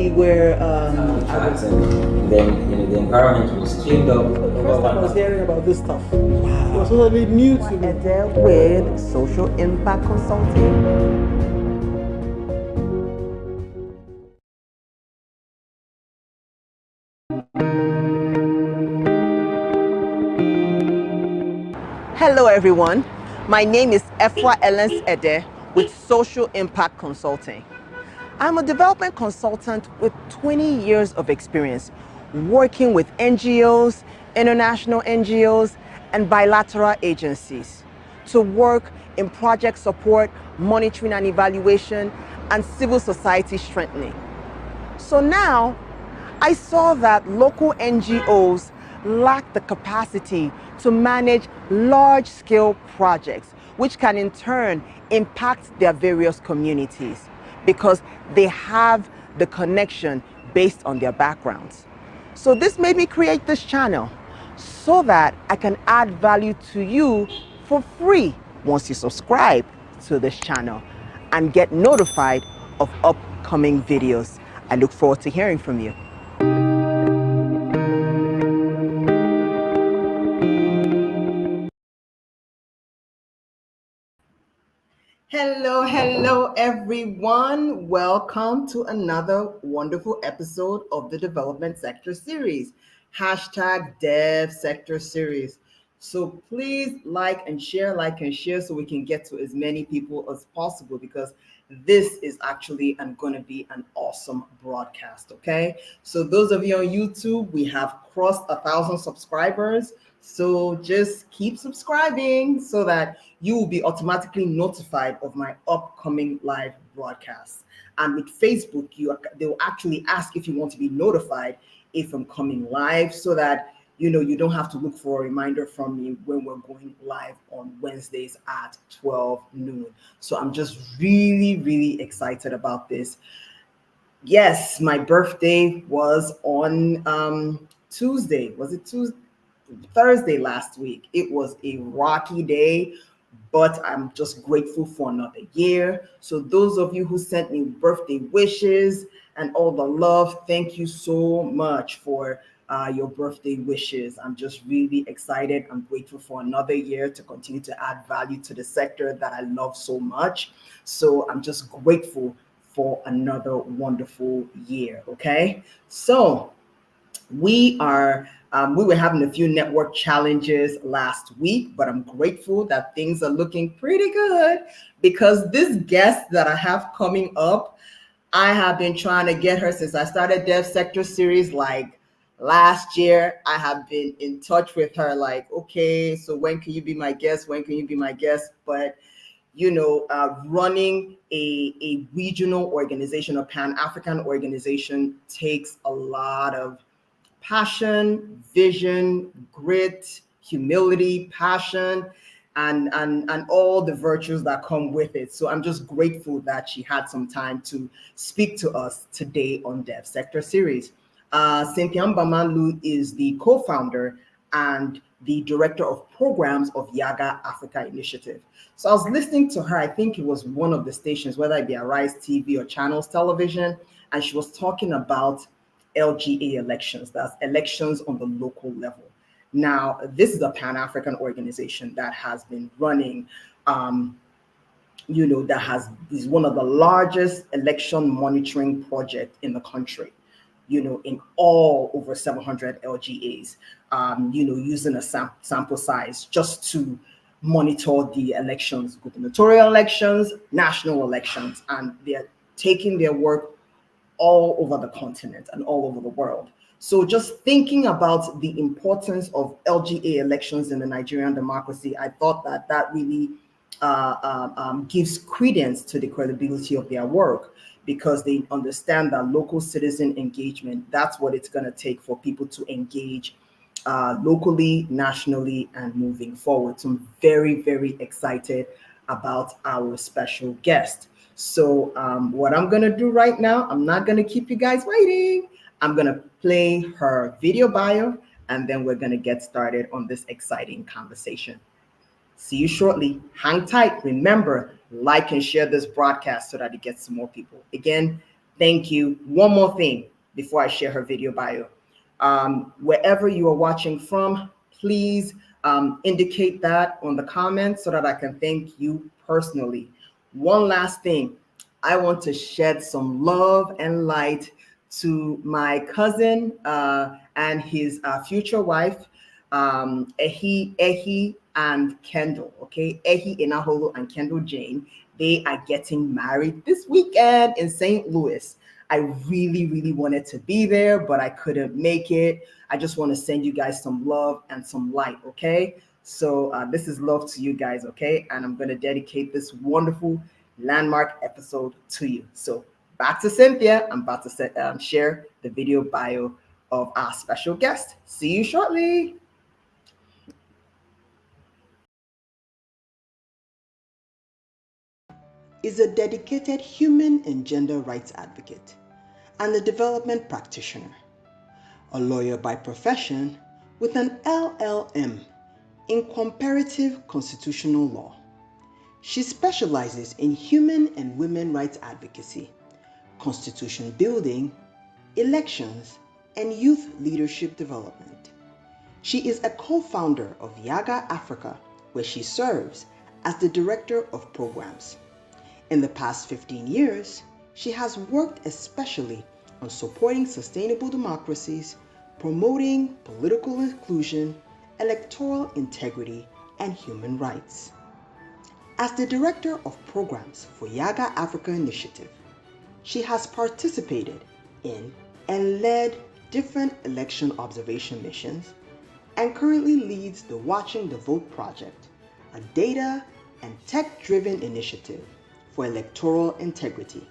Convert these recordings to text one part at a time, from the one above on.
we were and then the environment was cleaned up. first time I was hearing about this stuff. It was totally new to me. With social impact consulting. Hello everyone, my name is Efwa Elens Ede with Social Impact Consulting. I'm a development consultant with 20 years of experience working with NGOs, international NGOs, and bilateral agencies to work in project support, monitoring and evaluation, and civil society strengthening. So now, I saw that local NGOs lack the capacity to manage large-scale projects, which can in turn impact their various communities because they have the connection based on their backgrounds. So this made me create this channel so that I can add value to you for free once you subscribe to this channel and get notified of upcoming videos. I look forward to hearing from you. Hello everyone. Welcome to another wonderful episode of the Development Sector Series. Hashtag Devsectorseries. So please like and share so we can get to as many people as possible because this is actually going to be an awesome broadcast, okay? So those of you on YouTube, we have crossed 1,000 subscribers. So just keep subscribing so that you will be automatically notified of my upcoming live broadcasts. And with Facebook, they will actually ask if you want to be notified if I'm coming live so that you don't have to look for a reminder from me when we're going live on Wednesdays at 12 noon. So I'm just really excited about this. Yes, my birthday was on Tuesday. Was it Tuesday? Thursday last week. It was a rocky day, but I'm just grateful for another year. So those of you who sent me birthday wishes and all the love, thank you so much for your birthday wishes. I'm just really excited. I'm grateful for another year to continue to add value to the sector that I love so much. So I'm just grateful for another wonderful year. Okay, so we were having a few network challenges last week, but I'm grateful that things are looking pretty good because this guest that I have coming up, I have been trying to get her since I started Devsectorseries like last year. I have been in touch with her like, okay, so when can you be my guest? When can you be my guest? But running a regional organization, a Pan-African organization takes a lot of passion, vision, grit, humility, passion, and all the virtues that come with it. So I'm just grateful that she had some time to speak to us today on Devsectorseries. Cynthia Mbamalu is the co-founder and the director of programs of YIAGA Africa Initiative. So I was listening to her, I think it was one of the stations, whether it be Arise TV or Channels Television, and she was talking about LGA elections, that's elections on the local level. Now, this is a Pan-African organization that has been running, is one of the largest election monitoring projects in the country, in all over 700 LGAs, using a sample size just to monitor the elections, gubernatorial elections, national elections, and they're taking their work all over the continent and all over the world. So just thinking about the importance of LGA elections in the Nigerian democracy, I thought that really gives credence to the credibility of their work because they understand that local citizen engagement, that's what it's going to take for people to engage locally, nationally, and moving forward. So I'm very excited about our special guest. So what I'm going to do right now, I'm not going to keep you guys waiting. I'm going to play her video bio, and then we're going to get started on this exciting conversation. See you shortly. Hang tight. Remember, like and share this broadcast so that it gets to more people. Again, Thank you. One more thing before I share her video bio. Wherever you are watching from, please indicate that on the comments so that I can thank you personally. One last thing, I want to shed some love and light to my cousin and his future wife, Ehi and Kendall. Okay, Ehi Inaholo and Kendall Jane. They are getting married this weekend in St. Louis. I really, really wanted to be there, but I couldn't make it. I just want to send you guys some love and some light, okay? So this is love to you guys, okay? And I'm going to dedicate this wonderful landmark episode to you. So back to Cynthia. I'm about to share the video bio of our special guest. See you shortly. Is a dedicated human and gender rights advocate and a development practitioner, a lawyer by profession with an LLM in comparative constitutional law. She specializes in human and women rights advocacy, constitution building, elections, and youth leadership development. She is a co-founder of YIAGA Africa, where she serves as the Director of Programs. In the past 15 years, she has worked especially on supporting sustainable democracies, promoting political inclusion, electoral integrity, and human rights. As the Director of Programs for YIAGA Africa Initiative, she has participated in and led different election observation missions and currently leads the Watching the Vote Project, a data and tech-driven initiative for electoral integrity.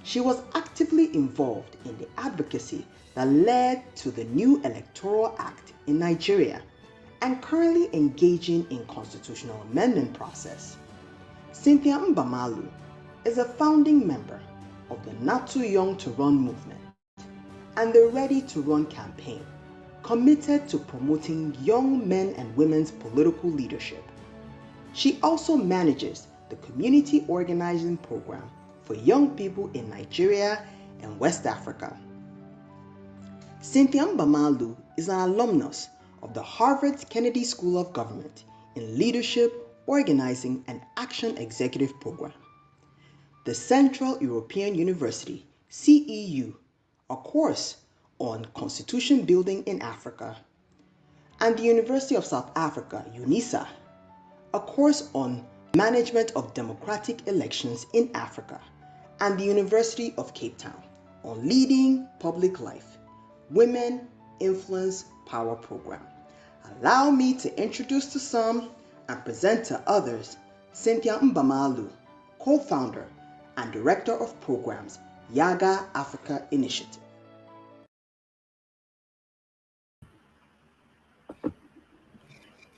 She was actively involved in the advocacy that led to the new Electoral Act in Nigeria and currently engaging in constitutional amendment process. Cynthia Mbamalu is a founding member of the Not Too Young to Run movement and the Ready to Run campaign, committed to promoting young men and women's political leadership. She also manages the community organizing program for young people in Nigeria and West Africa. Cynthia Mbamalu is an alumnus of the Harvard Kennedy School of Government in Leadership, Organizing, and Action Executive Program, the Central European University, CEU, a course on constitution building in Africa, and the University of South Africa, UNISA, a course on Management of Democratic Elections in Africa, and the University of Cape Town on Leading Public Life, Women Influence Power Program. Allow me to introduce to some and present to others Cynthia Mbamalu, co-founder and Director of Programs, YIAGA Africa Initiative.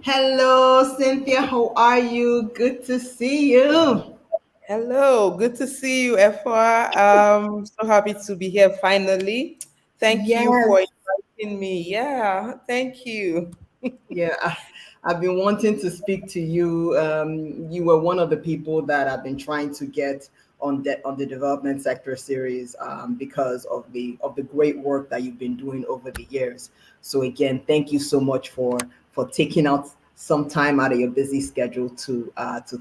Hello, Cynthia. How are you? Good to see you. Hello, good to see you, Efwa. So happy to be here finally. Thank you for inviting me. Yeah, thank you. Yeah, I've been wanting to speak to you. You were one of the people that I've been trying to get on the development sector series because of the great work that you've been doing over the years. So again, thank you so much for taking out some time out of your busy schedule to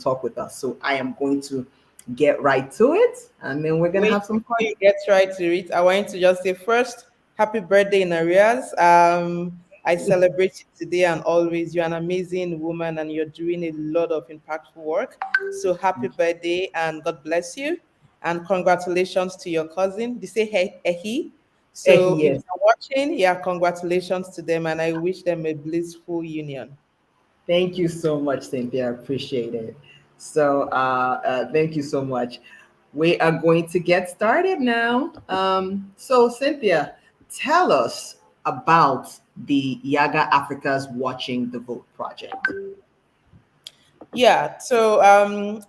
talk with us. So I am going to get right to it, and then we're gonna have some fun. Before you get right to it, I want to just say first, happy birthday in arrears. I celebrate you today and always. You're an amazing woman and you're doing a lot of impactful work. So happy birthday and God bless you. And congratulations to your cousin. They say Ehi. So if Yes. you're watching, yeah, congratulations to them and I wish them a blissful union. Thank you so much, Cynthia. I appreciate it. So thank you so much. We are going to get started now. So Cynthia, tell us about the YIAGA Africa's Watching the Vote project. Yeah, so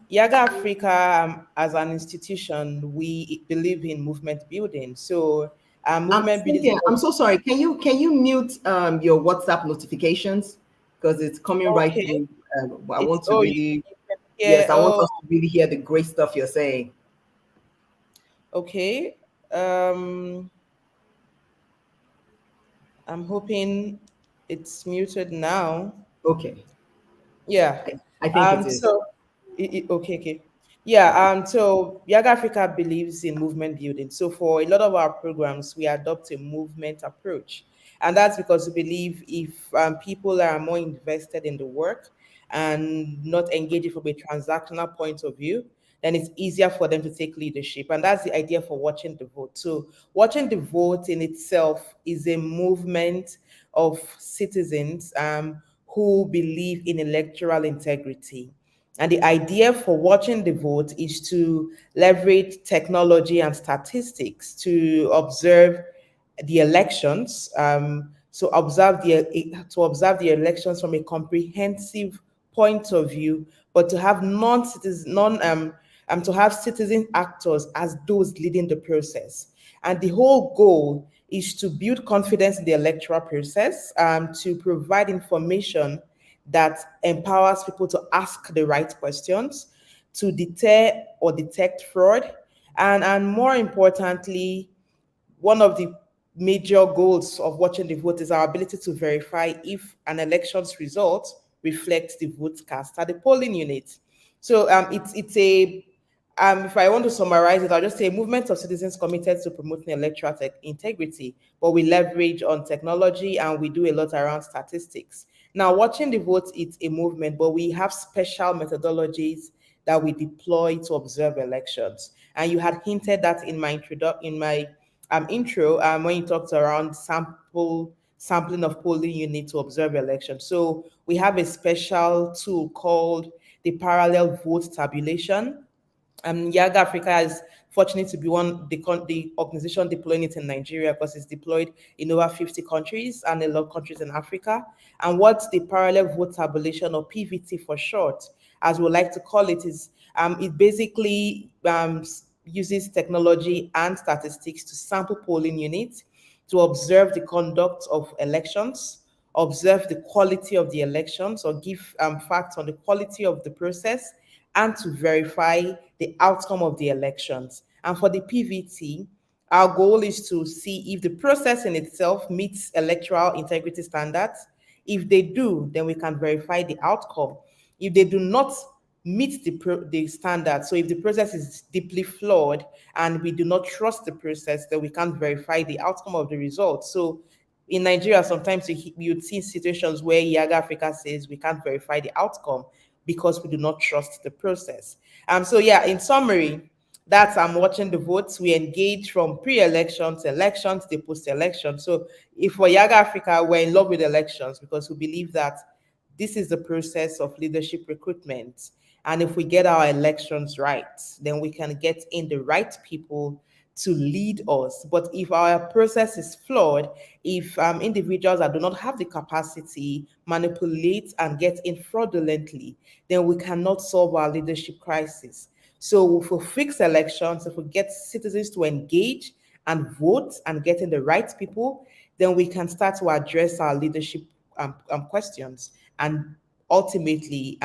YIAGA Africa, as an institution, we believe in movement building. So movement building. Cynthia, I'm so sorry. Can you mute your WhatsApp notifications because it's coming right through? I want to really, yes, I want us to really hear the great stuff you're saying. Okay. Um, I'm hoping it's muted now. Okay, Yeah. I think it is. So, okay, okay. Yeah. So Yaga Africa believes in movement building. So for a lot of our programs, we adopt a movement approach, and that's because we believe if people are more invested in the work and not engaging from a transactional point of view, then it's easier for them to take leadership. And that's the idea for watching the vote. So watching the vote in itself is a movement of citizens who believe in electoral integrity. And the idea for watching the vote is to leverage technology and statistics to observe the elections. To observe the elections from a comprehensive point of view, but to have non-citizen, non to have citizen actors as those leading the process. And the whole goal is to build confidence in the electoral process, to provide information that empowers people to ask the right questions, to deter or detect fraud, and more importantly, one of the major goals of watching the vote is our ability to verify if an election's result reflects the vote cast at the polling unit. So it's a if I want to summarize it, I'll just say a movement of citizens committed to promoting electoral integrity, but we leverage on technology and we do a lot around statistics. Now, watching the vote is a movement, but we have special methodologies that we deploy to observe elections. And you had hinted that in my intro when you talked around sampling of polling unit to observe elections. So we have a special tool called the parallel vote tabulation. YIAGA Africa is fortunate to be the organization deploying it in Nigeria because it's deployed in over 50 countries and a lot of countries in Africa. And what the parallel vote tabulation, or PVT for short, as we like to call it, is it basically uses technology and statistics to sample polling units to observe the conduct of elections, observe the quality of the elections, or give facts on the quality of the process, and to verify the outcome of the elections. And for the PVT, our goal is to see if the process in itself meets electoral integrity standards. If they do, then we can verify the outcome. If they do not meet the standard, so if the process is deeply flawed and we do not trust the process, then we can't verify the outcome of the results. So in Nigeria, sometimes you'd see situations where YIAGA Africa says we can't verify the outcome because we do not trust the process. So yeah, in summary, that's watching the votes. We engage from pre-elections, elections, the post-election. So if for YIAGA Africa, we're in love with elections because we believe that this is the process of leadership recruitment. And if we get our elections right, then we can get in the right people to lead us. But if our process is flawed, if individuals that do not have the capacity manipulate and get in fraudulently, then we cannot solve our leadership crisis. So if we fix elections, if we get citizens to engage and vote and get in the right people, then we can start to address our leadership questions and ultimately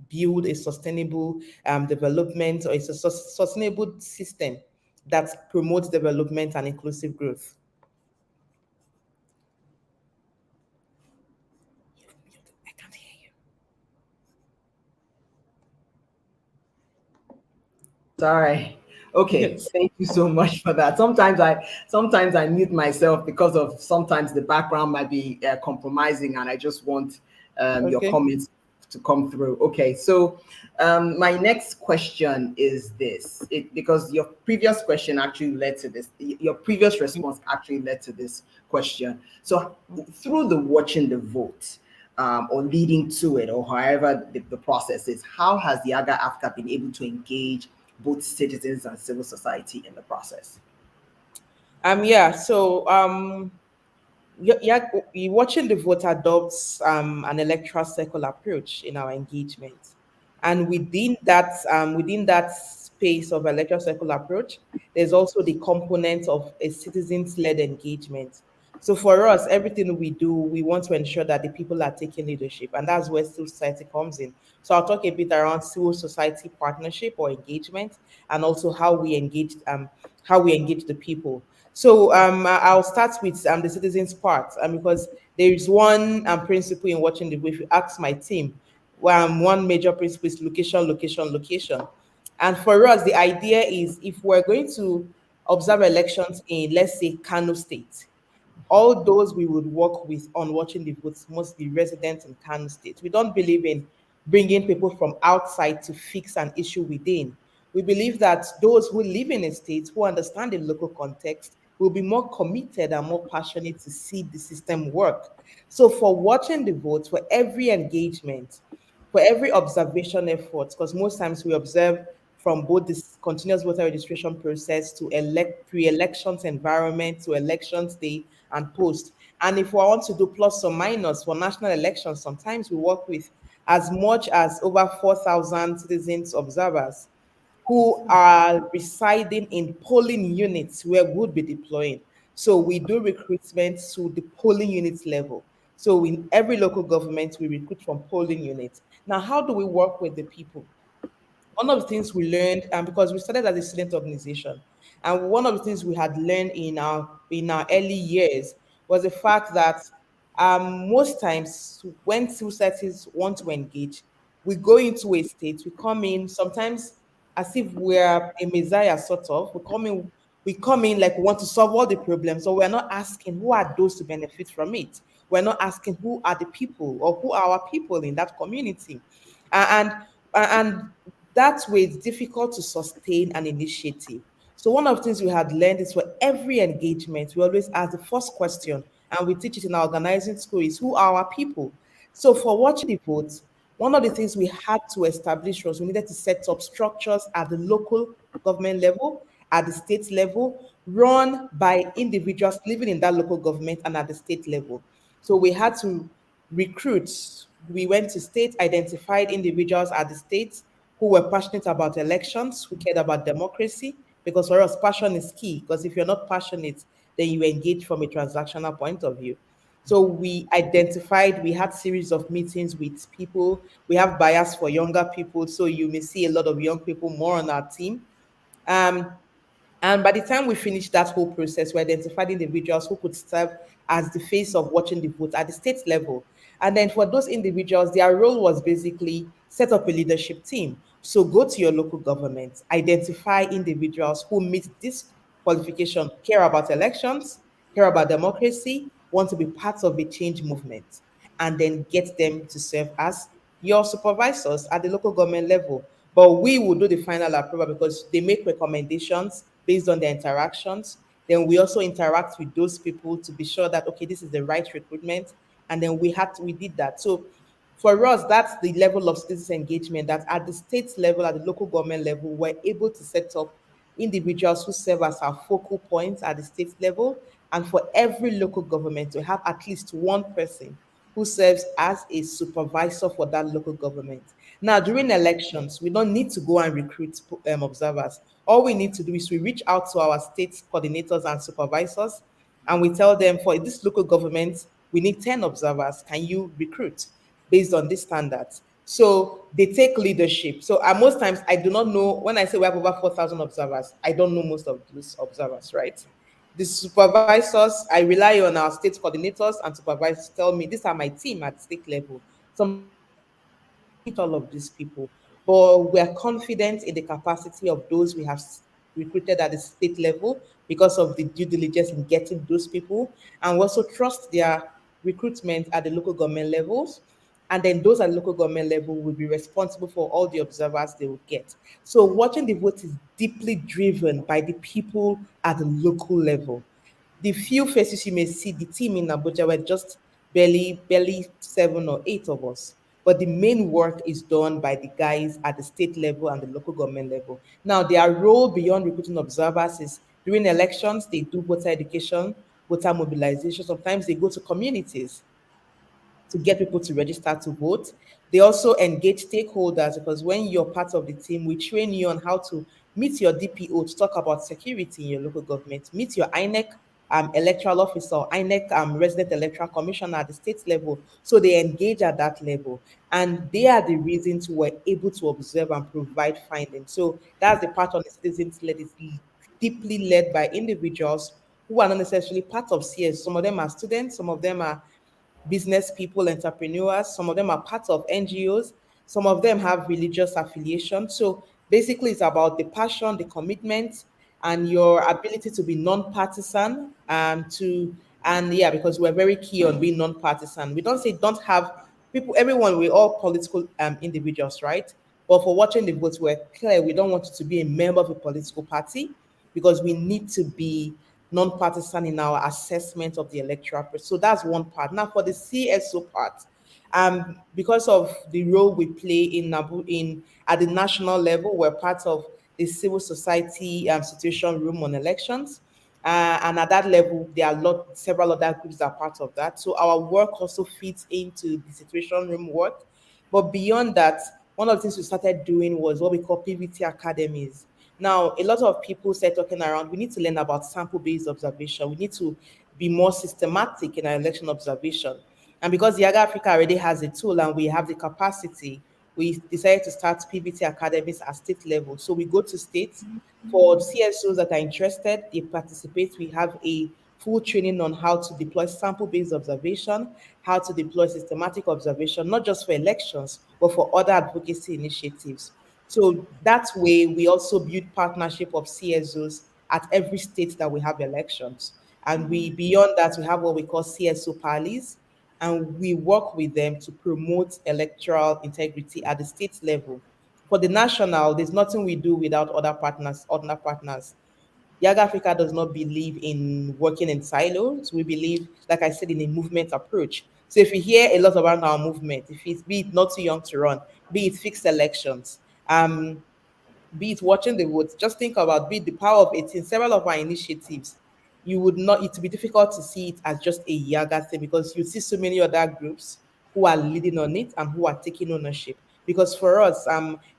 build a sustainable development, or it's a sustainable system that promotes development and inclusive growth. I can't hear Sorry. Okay, you. thank you so much for that. Sometimes I mute myself because of sometimes the background might be compromising, and I just want your Okay. comments to come through. Okay, so my next question is this: because your previous question actually led to this. Your previous response actually led to this question. So through the watching the vote. Or leading to it, or however the process is, how has the YIAGA Africa been able to engage both citizens and civil society in the process? Yeah, so yeah, watching the vote adopts an electoral circle approach in our engagement, and within that space of electoral circle approach, there's also the component of a citizens-led engagement. So for us, everything we do, we want to ensure that the people are taking leadership, and that's where civil society comes in. So I'll talk a bit around civil society partnership or engagement, and also how we engage how we engage the people. So I'll start with the citizens part, because there is one principle in watching the way. If you ask my team, one major principle is location, location, location. And for us, the idea is if we're going to observe elections in, let's say, Kano State, all those we would work with on watching the votes must be residents in Kano State. We don't believe in bringing people from outside to fix an issue within. We believe that those who live in a state, who understand the local context, will be more committed and more passionate to see the system work. So, for watching the votes, for every engagement, for every observation effort, because most times we observe from both this continuous voter registration process to pre-elections environment to elections day and post. And if we want to do plus or minus for national elections, sometimes we work with as much as over 4,000 citizens observers who are residing in polling units where we would be deploying. So we do recruitment to the polling unit level. So in every local government, we recruit from polling units. Now, how do we work with the people? One of the things we learned, and because we started as a student organization, and one of the things we had learned in our early years was the fact that most times when civil societies want to engage, we go into a state, we come in sometimes as if we're a messiah sort of. We come in like we want to solve all the problems. So we're not asking who are those to benefit from it. We're not asking who are the people or who are our people in that community. And and that way it's difficult to sustain an initiative. So one of the things we had learned is for every engagement, we always ask the first question, and we teach it in our organizing school is who are our people? So for watching the votes, one of the things we had to establish was we needed to set up structures at the local government level, at the state level, run by individuals living in that local government and at the state level. So we had to recruit. We went to state, identified individuals at the state who were passionate about elections, who cared about democracy, because for us, passion is key. Because if you're not passionate, then you engage from a transactional point of view. So we identified, we had series of meetings with people. We have bias for younger people, so you may see a lot of young people more on our team. Um, and by the time we finished that whole process, we identified individuals who could serve as the face of watching the vote at the state level. And then for those individuals, their role was basically set up a leadership team. So go to your local government, identify individuals who meet this qualification, care about elections, care about democracy, want to be part of a change movement, and then get them to serve as your supervisors at the local government level. But we will do the final approval because they make recommendations based on their interactions. Then we also interact with those people to be sure that okay, this is the right recruitment. And then we did that. So for us, that's the level of citizen engagement that at the state level, at the local government level, we're able to set up individuals who serve as our focal points at the state level, and for every local government to have at least one person who serves as a supervisor for that local government. Now, during elections, we don't need to go and recruit observers. All we need to do is we reach out to our state coordinators and supervisors, and we tell them for this local government, we need 10 observers. Can you recruit based on these standards? So they take leadership. So most times I do not know when I say we have over 4,000 observers, I don't know most of those observers, right? The supervisors, I rely on our state coordinators and supervisors to tell me these are my team at state level. Sometimes we don't meet all of these people, but we are confident in the capacity of those we have recruited at the state level because of the due diligence in getting those people, and we also trust their recruitment at the local government levels. And then those at local government level will be responsible for all the observers they will get. So watching the vote is deeply driven by the people at the local level. The few faces you may see, the team in Abuja were just barely 7 or 8 of us. But the main work is done by the guys at the state level and the local government level. Now, their role beyond recruiting observers is during elections, they do voter education, voter mobilization. Sometimes they go to communities to get people to register to vote. They also engage stakeholders because when you're part of the team, we train you on how to meet your DPO to talk about security in your local government, meet your INEC electoral officer, INEC resident electoral commissioner at the state level. So they engage at that level. And they are the reasons we're able to observe and provide findings. So that's the part on the citizens led is deeply led by individuals who are not necessarily part of CS. Some of them are students, some of them are business people, entrepreneurs. Some of them are part of NGOs. Some of them have religious affiliation. So basically, it's about the passion, the commitment, and your ability to be non-partisan. And yeah, because we're very key on being non-partisan. We don't say don't have people. Everyone, we're all political individuals, right? But for watching the votes, we're clear we don't want you to be a member of a political party because we need to be non-partisan in our assessment of the electoral process. So that's one part. Now for the CSO part, because of the role we play in at the national level, we're part of the civil society situation room on elections. And at that level, there are several other groups that are part of that. So our work also fits into the situation room work. But beyond that, one of the things we started doing was what we call PVT academies. Now, a lot of people start talking around, we need to learn about sample-based observation. We need to be more systematic in our election observation. And because YIAGA Africa already has a tool and we have the capacity, we decided to start PVT academies at state level. So we go to states for CSOs that are interested, they participate. We have a full training on how to deploy sample-based observation, how to deploy systematic observation, not just for elections, but for other advocacy initiatives. So that way, we also build partnership of CSOs at every state that we have elections. And we beyond that, we have what we call CSO parleys, and we work with them to promote electoral integrity at the state level. For the national, there's nothing we do without other partners, other partners. YIAGA Africa does not believe in working in silos. We believe, like I said, in a movement approach. So if you hear a lot about our movement, if it's be it not too young to run, be it fixed elections, be it watching the votes, just think about be it the power of 18, several of our initiatives, you would not, it would be difficult to see it as just a Yaga thing because you see so many other groups who are leading on it and who are taking ownership. Because for us,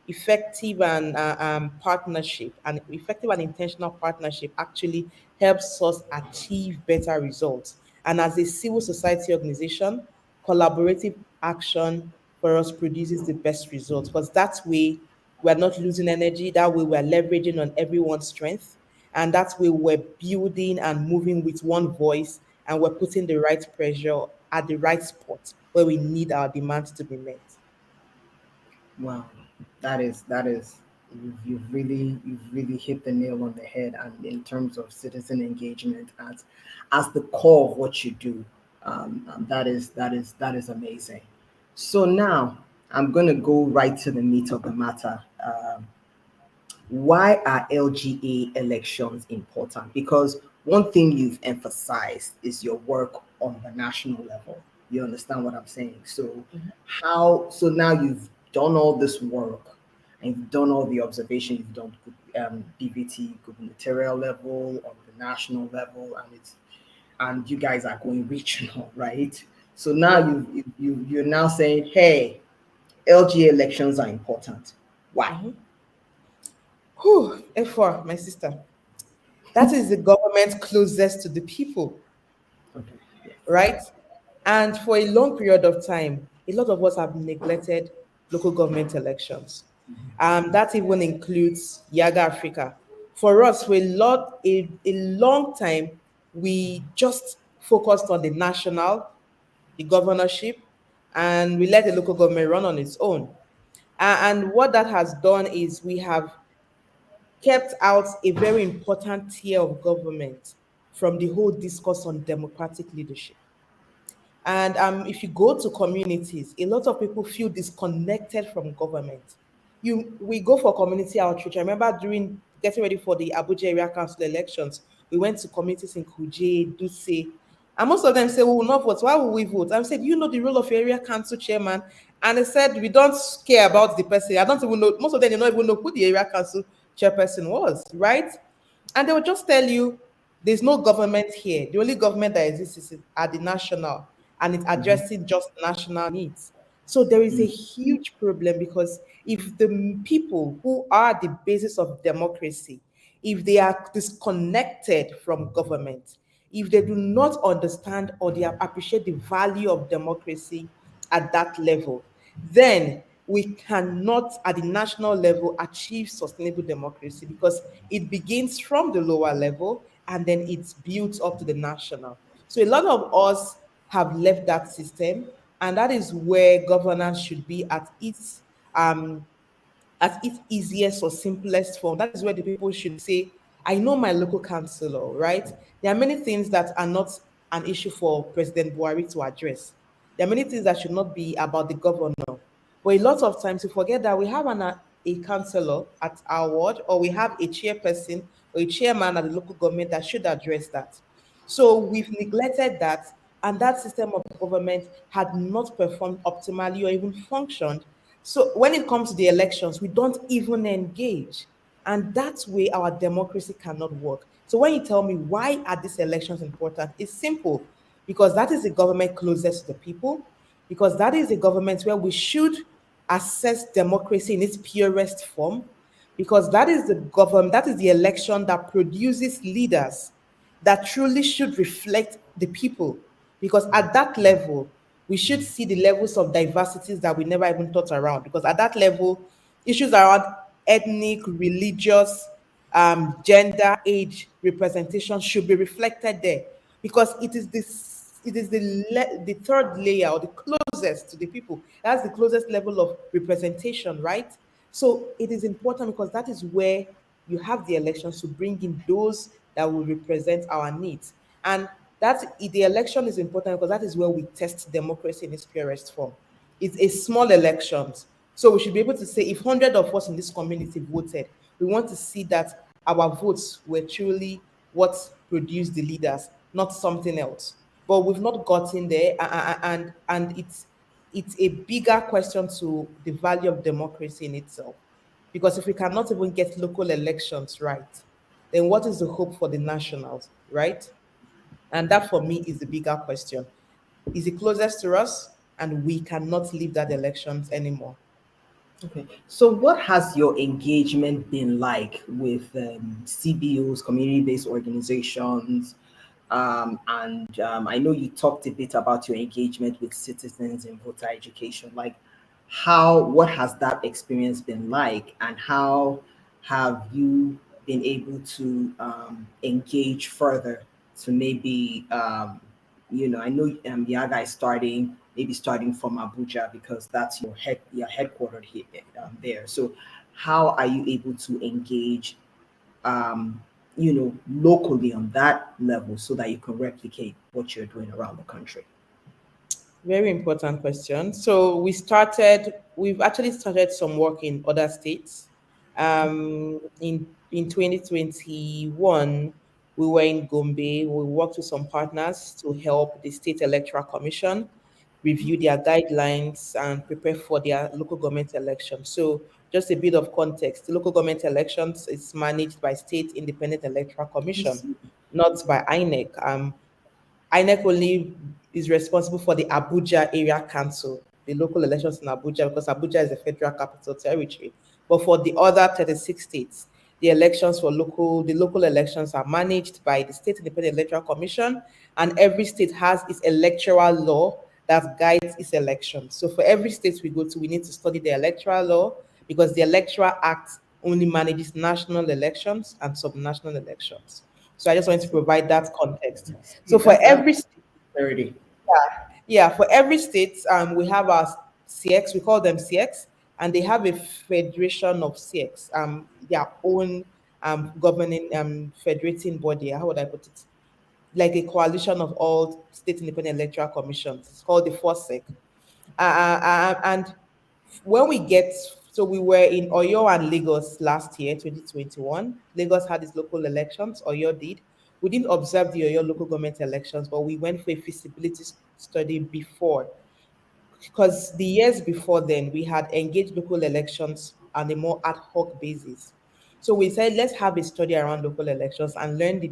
effective and partnership and effective and intentional partnership actually helps us achieve better results. And as a civil society organization, collaborative action for us produces the best results because that way we're not losing energy. That way we're leveraging on everyone's strength. And that way we're building and moving with one voice and we're putting the right pressure at the right spot where we need our demands to be met. Wow, that is you've really hit the nail on the head, and in terms of citizen engagement as the core of what you do, that is amazing. So now I'm gonna go right to the meat of the matter. Why are LGA elections important? Because one thing you've emphasized is your work on the national level. You understand what I'm saying? So so now you've done all this work and you've done all the observation you've done BVT gubernatorial level on the national level, and you guys are going regional, right? So now you're now saying, hey, LGA elections are important. Why? Whew, F4, my sister. That is the government closest to the people, Okay. Yes. right? And for a long period of time, a lot of us have neglected local government elections. That even includes YIAGA Africa. For us, for a long time, we just focused on the national, the governorship, and we let the local government run on its own. And what that has done is we have kept out a very important tier of government from the whole discourse on democratic leadership. And if you go to communities, a lot of people feel disconnected from government. We go for community outreach. I remember during getting ready for the Abuja area council elections, we went to communities in Kuje, Dutse, and most of them say, "We will not vote. Why will we vote?" I said, "You know the role of your area council chairman," and they said, "We don't care about the person." I don't even know. Most of them, they don't even know who the area council chairperson was, right? And they will just tell you there's no government here. The only government that exists is at the national, and it's addressing just national needs. So there is a huge problem because if the people who are the basis of democracy, if they are disconnected from government, if they do not understand or they appreciate the value of democracy at that level, then we cannot at the national level achieve sustainable democracy because it begins from the lower level and then it's built up to the national. So a lot of us have left that system, and that is where governance should be um, at its easiest or simplest form. That is where the people should say, I know my local councillor, right? There are many things that are not an issue for President Buhari to address. There are many things that should not be about the governor. But a lot of times we forget that we have a councillor at our ward, or we have a chairperson or a chairman at the local government that should address that. So we've neglected that, and that system of government had not performed optimally or even functioned. So when it comes to the elections, we don't even engage. And that's where our democracy cannot work. So when you tell me why are these elections important, it's simple because that is the government closest to the people, because that is the government where we should assess democracy in its purest form, because that is the government, that is the election that produces leaders that truly should reflect the people. Because at that level, we should see the levels of diversities that we never even thought around. Because at that level, issues around ethnic, religious, gender, age representation should be reflected there. Because it is the third layer or the closest to the people. That's the closest level of representation, right? So it is important because that is where you have the elections to bring in those that will represent our needs. And the election is important because that is where we test democracy in its purest form. It's a small elections. So we should be able to say if 100 of us in this community voted, we want to see that our votes were truly what produced the leaders, not something else. But we've not gotten there, and it's a bigger question to the value of democracy in itself. Because if we cannot even get local elections right, then what is the hope for the nationals, right? And that for me is the bigger question. Is it closest to us? And we cannot leave that elections anymore. Okay. So, what has your engagement been like with CBOs, community-based organizations? And I know you talked a bit about your engagement with citizens in voter education. Like, what has that experience been like, and how have you been able to engage further to maybe, I know Yaga is starting from Abuja because that's your headquartered here there. So, how are you able to engage locally on that level so that you can replicate what you're doing around the country? Very important question. So we've actually started some work in other states. In 2021, we were in Gombe. We worked with some partners to help the State Electoral Commission review their guidelines and prepare for their local government elections. So just a bit of context, the local government elections is managed by State Independent Electoral Commission, not by INEC. INEC only is responsible for the Abuja Area Council, the local elections in Abuja, because Abuja is the federal capital territory. But for the other 36 states, the local elections are managed by the State Independent Electoral Commission, and every state has its electoral law that guides its elections. So for every state we go to, we need to study the electoral law because the Electoral Act only manages national elections and subnational elections. So I just wanted to provide that context. Okay, So for that's every state, 30. yeah, for every state, we have our CX, we call them CX, and they have a federation of CX, their own governing federating body. How would I put it? Like a coalition of all state independent electoral commissions. It's called the FOSEC. And when we get, so we were in Oyo and Lagos last year, 2021. Lagos had its local elections, Oyo did. We didn't observe the Oyo local government elections, but we went for a feasibility study before, because the years before then we had engaged local elections on a more ad hoc basis. So we said let's have a study around local elections and learn the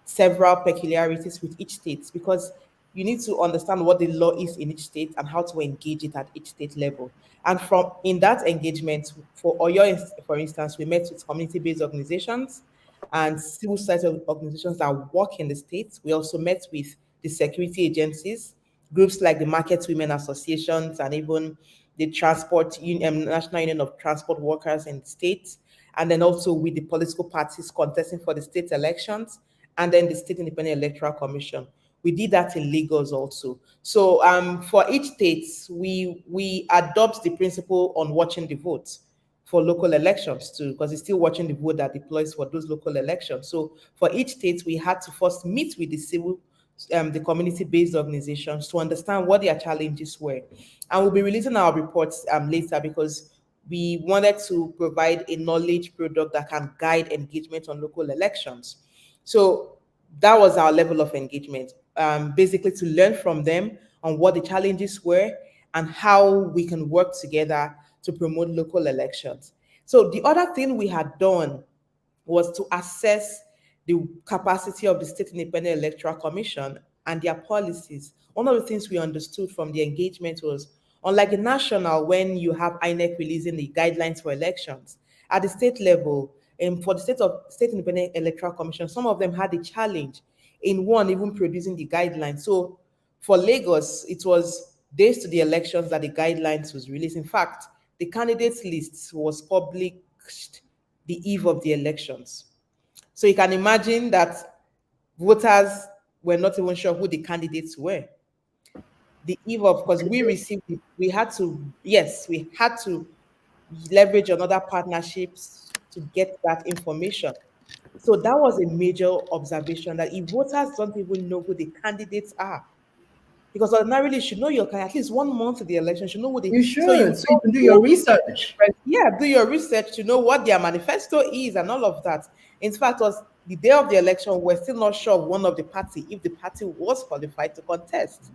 several peculiarities with each state, because you need to understand what the law is in each state and how to engage it at each state level. And from in that engagement, for Oyo, for instance, we met with community-based organizations and civil society organizations that work in the states. We also met with the security agencies, groups like the Market Women Associations, and even the National Union of Transport Workers in states, and then also with the political parties contesting for the state elections, and then the State Independent Electoral Commission. We did that in Lagos also. So for each state, we adopt the principle on watching the votes for local elections too, because it's still watching the vote that deploys for those local elections. So for each state, we had to first meet with the community-based organizations to understand what their challenges were. And we'll be releasing our reports later because we wanted to provide a knowledge product that can guide engagement on local elections. So that was our level of engagement, basically to learn from them on what the challenges were and how we can work together to promote local elections. So the other thing we had done was to assess the capacity of the State Independent Electoral Commission and their policies. One of the things we understood from the engagement was, unlike the national, when you have INEC releasing the guidelines for elections, at the state level, and for the State Independent Electoral Commission, some of them had a challenge in one, even producing the guidelines. So for Lagos, it was days to the elections that the guidelines was released. In fact, the candidates list was published the eve of the elections. So you can imagine that voters were not even sure who the candidates were. The eve of, because we received, we had to, yes, we had to leverage on other partnerships to get that information. So that was a major observation, that if voters don't even know who the candidates are, because ordinarily you should know your candidate, at least 1 month of the election, you should know who they, You so you should, so you know can do your who, research. yeah, do your research to know what their manifesto is and all of that. In fact, it was the day of the election, we're still not sure of one of the party, if the party was qualified to contest.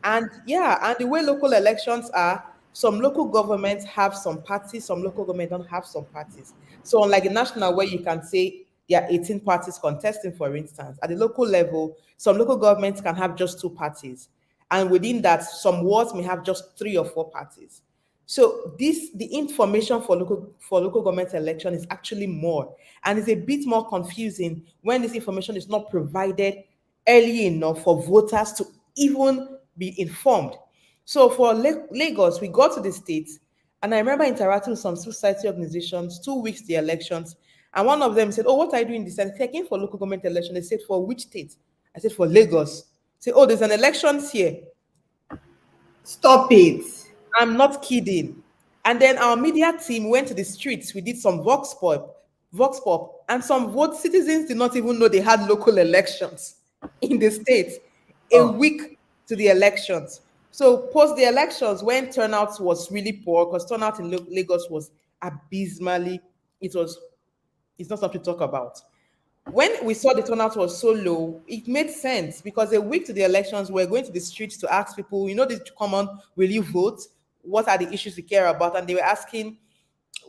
And yeah, and the way local elections are, some local governments have some parties, some local governments don't have some parties. So unlike the national, where you can say there are 18 parties contesting, for instance, at the local level, some local governments can have just 2 parties. And within that, some wards may have just 3 or 4 parties. So the information for local government election is actually more, and it's a bit more confusing when this information is not provided early enough for voters to even be informed. So for Lagos, we got to the states, and I remember interacting with some society organizations 2 weeks the elections, and one of them said, "Oh, what are you doing this?" I said, "I came for local government election." They said, "For which state?" I said, "For Lagos." Say, "Oh, there's an elections here." Stop it. I'm not kidding. And then our media team went to the streets. We did some vox pop, and some vote citizens did not even know they had local elections in the state a Oh. week to the elections. So post the elections, when turnout was really poor, because turnout in Lagos was abysmally, it's not something to talk about. When we saw the turnout was so low, it made sense, because a week to the elections, we're going to the streets to ask people, this common, will you vote? What are the issues we care about? And they were asking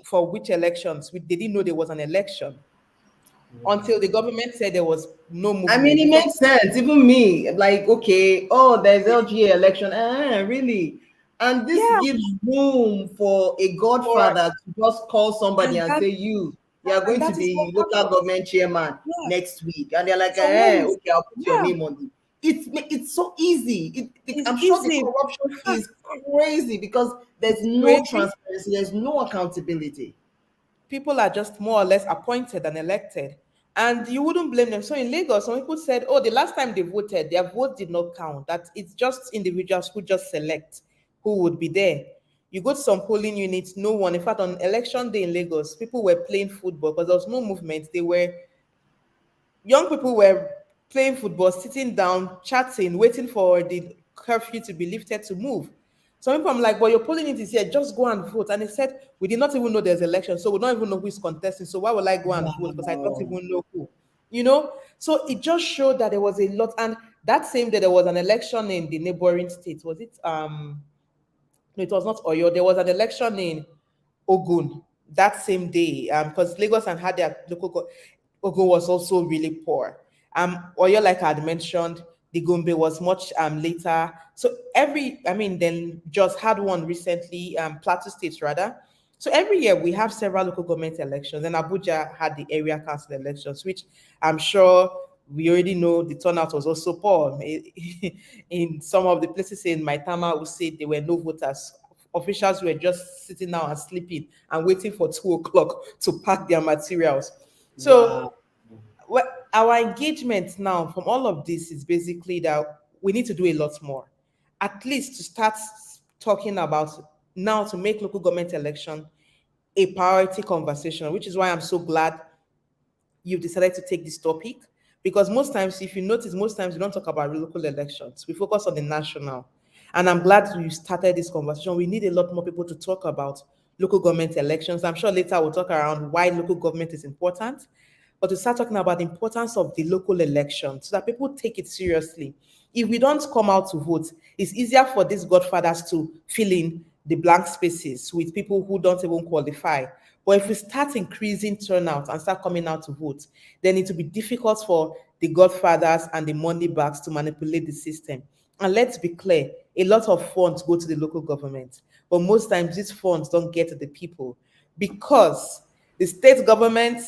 for which elections. They didn't know there was an election until the government said there was no I mean, movement. it Before, makes sense. Even me, like, okay, oh, there's LGA election. Really? And this yeah, gives room for a for godfather to just call somebody and and that say, you are and going to that is what be local happened. government chairman Yeah. next week. And they're like, So when we, okay, I'll put your yeah, name on it. It's so easy. it's I'm sure the easy. corruption In fact, is crazy because there's it's no crazy. transparency, there's no accountability. People are just more or less appointed and elected. And you wouldn't blame them. So in Lagos, some people said, oh, the last time they voted, their vote did not count. That it's just individuals who just select who would be there. You go to some polling units, no one. In fact, on election day in Lagos, people were playing football because there was no movement. Young people were playing football, sitting down, chatting, waiting for the curfew to be lifted to move. Some people, I'm like, but your polling unit is here, just go and vote. And they said, we did not even know there's election, so we don't even know who is contesting. So why would I go and vote? Because I don't Wow. even know who. So it just showed that there was a lot. And that same day, there was an election in the neighboring state. Was it no, it was not Oyo. There was an election in Ogun that same day, because Lagos and had their Ogun was also really poor. Oyo, like I had mentioned, the Gombe was much later. So then just had one recently, Plateau State rather. So every year we have several local government elections, and Abuja had the area council elections, which I'm sure we already know the turnout was also poor. In some of the places in Maitama, we said there were no voters officials were just sitting down and sleeping and waiting for 2 o'clock to pack their materials. So Wow. our engagement now from all of this is basically that we need to do a lot more, at least to start talking about now to make local government election a priority conversation, which is why I'm so glad you've decided to take this topic. Because most times, if you notice, most times we don't talk about local elections, we focus on the national. And I'm glad you started this conversation. We need a lot more people to talk about local government elections. I'm sure later we'll talk around why local government is important, but to start talking about the importance of the local election so that people take it seriously. If we don't come out to vote, it's easier for these godfathers to fill in the blank spaces with people who don't even qualify. But if we start increasing turnout and start coming out to vote, then it will be difficult for the godfathers and the money bags to manipulate the system. And let's be clear, a lot of funds go to the local government, but most times these funds don't get to the people because the state government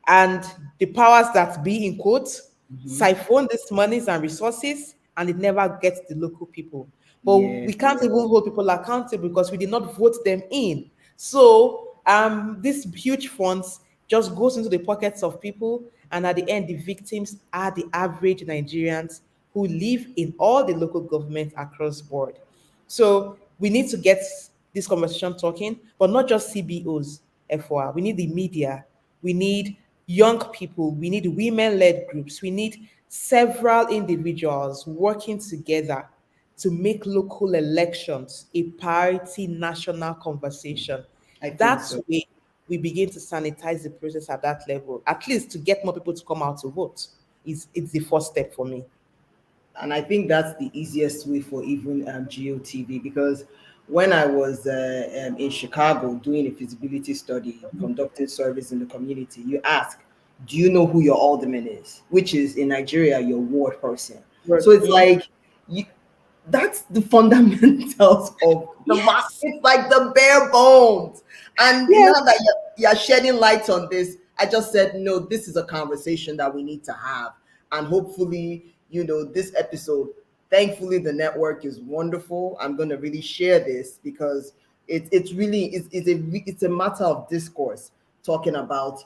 and the powers that be in quotes Mhm. siphon these monies and resources and it never gets the local people. But Yeah. we can't even hold people accountable because we did not vote them in. So these huge funds just goes into the pockets of people, and at the end, the victims are the average Nigerians who live in all the local governments across board. So we need to get this conversation talking, but not just CBOs, FOR. We need the media. We need young people. We need women-led groups. We need several individuals working together to make local elections a priority national conversation. I think That so. way, we begin to sanitize the process at that level, at least to get more people to come out to vote. It's the first step for me. And I think that's the easiest way for even GOTV, because when I was in Chicago doing a feasibility study, conducting surveys in the community, you ask, do you know who your alderman is? Which is in Nigeria, your ward person. So it's Mhm. like, you, that's the fundamentals of the market. Yes. It's like the bare bones. And Yes. now that you're shedding light on this, I just said, no, this is a conversation that we need to have. And hopefully, this episode, thankfully, the network is wonderful. I'm going to really share this because it's really, it's a matter of discourse talking about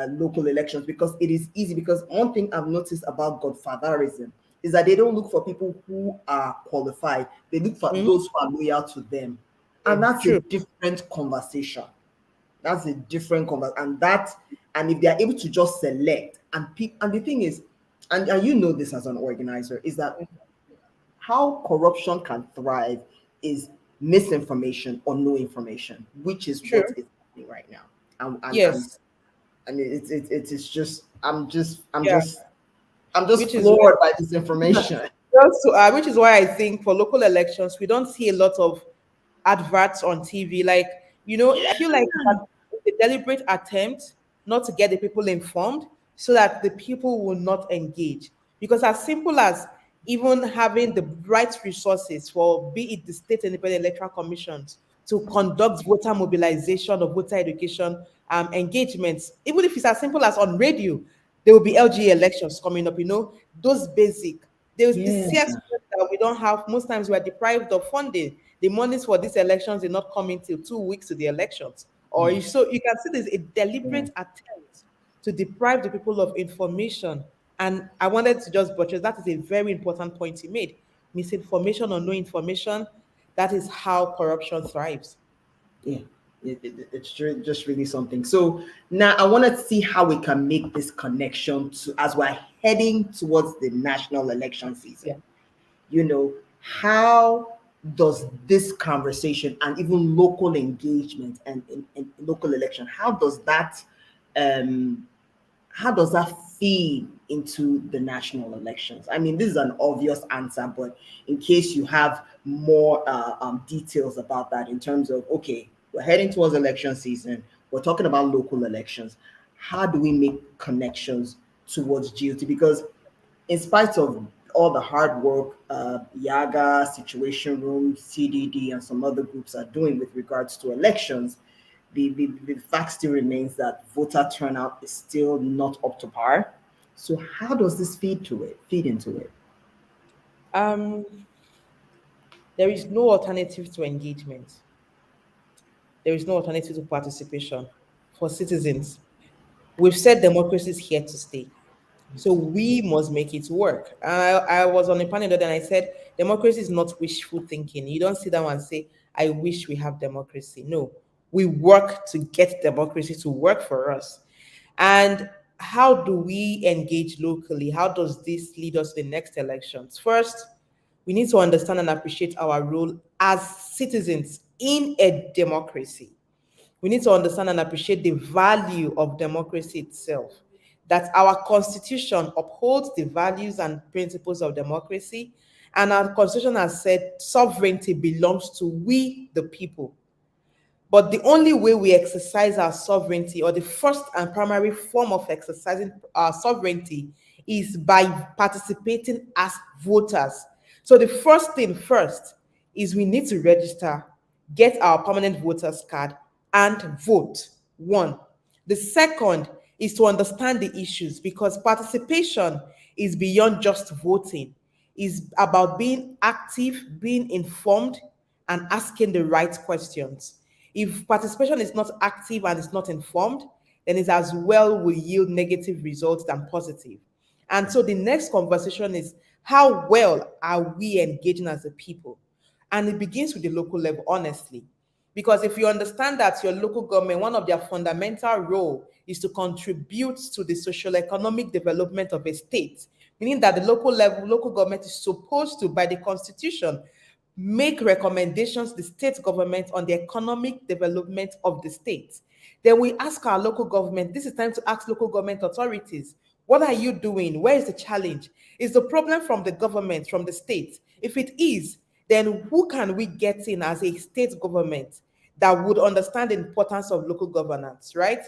local elections, because it is easy. Because one thing I've noticed about godfatherism is that they don't look for people who are qualified. They look for Mhm. those who are loyal to them. And that's a True. different conversation. That's a different conversation. And if they are able to just select and the thing is, and you know this as an organizer, is that how corruption can thrive is misinformation or no information, which is True. what is happening right now. Yes. And it's just Yeah. I'm just Which is why floored by this information. also, which is why I think for local elections, we don't see a lot of adverts on TV. Like, I feel like it's a deliberate attempt not to get the people informed so that the people will not engage. Because as simple as even having the right resources for be it the state independent electoral commissions to conduct voter mobilization or voter education engagements, even if it's as simple as on radio, there will be LG elections coming up, those basic. There's the Yeah. CS that we don't have. Most times we're deprived of funding. The monies for these elections are not coming till 2 weeks to the elections. So you can see there's a Yeah. deliberate attempt to deprive the people of information. And I wanted to just buttress that is a very important point he made. Misinformation or no information, that is how corruption thrives. Yeah, it's just really something. So now I want to see how we can make this connection to as we're heading towards the national election season. Yeah. How does this conversation and even local engagement and in local election, um, how does that feed into the national elections? I mean, this is an obvious answer, but in case you have more details about that, in terms of, okay, we're heading towards election season, we're talking about local elections. How do we make connections towards GOT? Because in spite of all the hard work YIAGA, Situation Room, CDD, and some other groups are doing with regards to elections, the fact still remains that voter turnout is still not up to par. So how does this feed into it? Um, there is no alternative to engagement. there is no alternative to participation for citizens. We've said democracy is here to stay. So we must make it work. And I was on a panel the other day and I said, democracy is not wishful thinking. You don't sit down and say, I wish we have democracy. No, we work to get democracy to work for us. And how do we engage locally? How does this lead us to the next elections? First, we need to understand and appreciate our role as citizens in a democracy. We need to understand and appreciate the value of democracy itself, that our constitution upholds the values and principles of democracy, and our constitution has said sovereignty belongs to we, the people. But the only way we exercise our sovereignty, or the first and primary form of exercising our sovereignty, is by participating as voters. So the first thing first is we need to register, get our permanent voters card, and vote. One. The second is to understand the issues, because participation is beyond just voting. It's about being active, being informed, and asking the right questions. If participation is not active and is not informed, then it as well will yield negative results than positive. And so the next conversation is, how well are we engaging as a people? And it begins with the local level, honestly. Because if you understand that your local government, one of their fundamental role is to contribute to the social economic development of a state, meaning that the local level, local government is supposed to, by the constitution, make recommendations to the state government on the economic development of the state. Then we ask our local government, this is time to ask local government authorities, what are you doing? Where is the challenge? Is the problem from the government, from the state? If it is, then who can we get in as a state government that would understand the importance of local governance, right?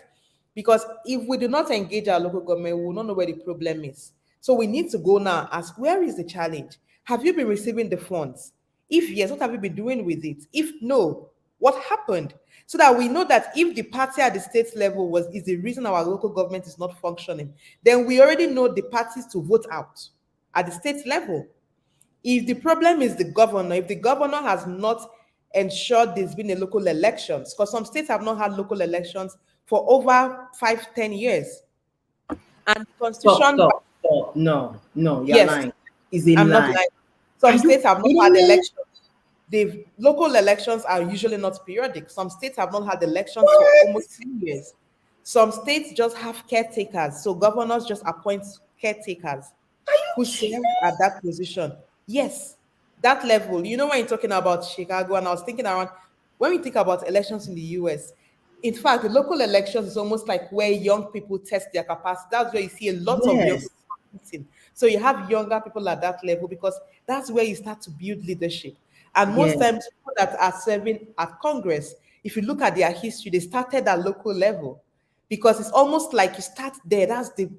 Because if we do not engage our local government, we will not know where the problem is. So we need to go now and ask, where is the challenge? Have you been receiving the funds? If yes, what have you been doing with it? If no, what happened? So that we know that if the party at the state level is the reason our local government is not functioning, then we already know the parties to vote out at the state level. If the problem is the governor, if the governor has not ensured there's been a local elections, because some states have not had local elections for over 5-10 years. And the constitution, Stop. No, you're yes, lying. Is a I'm not lie. lying. Some Are you states have not kidding had me? elections. The local elections are usually not periodic. Some states have not had elections for almost 2 years. Some states just have caretakers. So governors just appoint caretakers who serve at that position. Yes, that level. You know, when you're talking about Chicago, and I was thinking around, when we think about elections in the US, in fact, the local elections is almost like where young people test their capacity. That's where you see a lot of young Yes. people competing. So you have younger people at that level, because that's where you start to build leadership. And most Yes. times, people that are serving at Congress, if you look at their history, they started at local level, because it's almost like you start there. That's the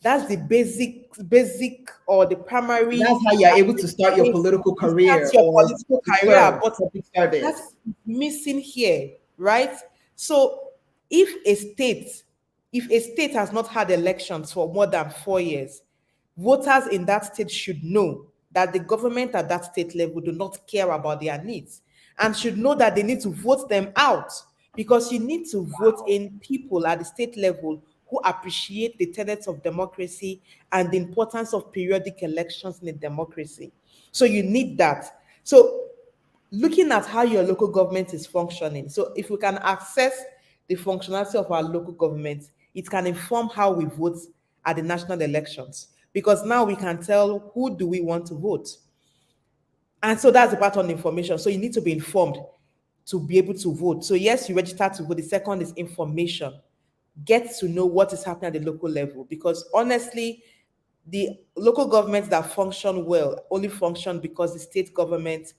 that's the basic or the primary. That's how you're able to start your political You start career your or political to career, serve but public that's service. missing here, right? So if a state has not had elections for more than 4 years, voters in that state should know that the government at that state level do not care about their needs, and should know that they need to vote them out, because you need to vote in people at the state level who appreciate the tenets of democracy and the importance of periodic elections in a democracy. So you need that. So looking at how your local government is functioning. So if we can access the functionality of our local government, it can inform how we vote at the national elections, because now we can tell who do we want to vote. And so that's the part on information. So you need to be informed to be able to vote. So yes, you register to vote. The second is information. Get to know what is happening at the local level, because honestly, the local governments that function well only function because the state government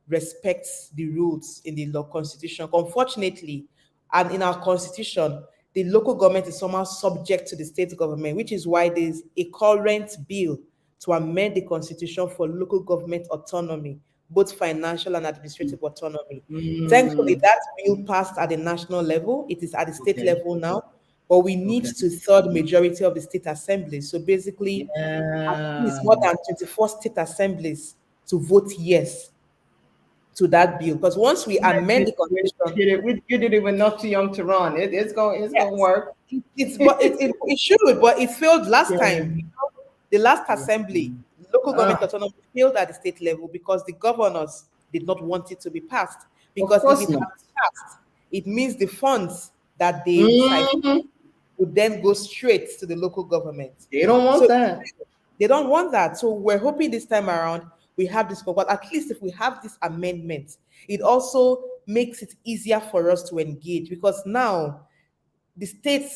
respects the rules in the law constitution. Unfortunately, and in our constitution, the local government is somehow subject to the state government, which is why there's a current bill to amend the constitution for local government autonomy, both financial and administrative autonomy. Thankfully, that bill passed at the national level. It is at the state Okay. level now, but we need Okay. to third majority of the state assemblies. So basically, at Yeah. least more than 24 state assemblies to vote yes. to that bill. Because once we amend the constitution, You didn't even know too young to run. It's going to yes, work. it should, but it failed last Yeah. time. The last assembly, local government Ah, autonomy failed at the state level because the governors did not want it to be passed. of Because if course it not. had passed, it means the funds that they siphon Mhm. would then go straight to the local government. They don't want So that. they don't want that. So we're hoping this time around we have this, but at least if we have this amendment, it also makes it easier for us to engage because now the state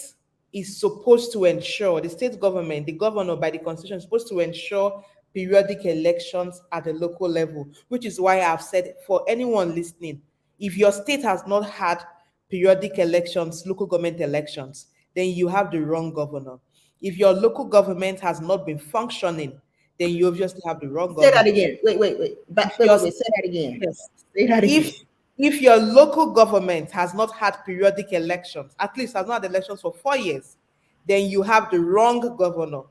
is supposed to ensure, the state government, the governor by the constitution is supposed to ensure periodic elections at the local level, which is why I've said for anyone listening, if your state has not had periodic elections, local government elections, then you have the wrong governor. If your local government has not been functioning, then you obviously have the wrong Say that governor. again. Wait. If Wait, your wait, wait. Say that again. yes, Say that again. if if your local government has not had periodic elections, at least has not had elections for 4 years, then you have the wrong governor.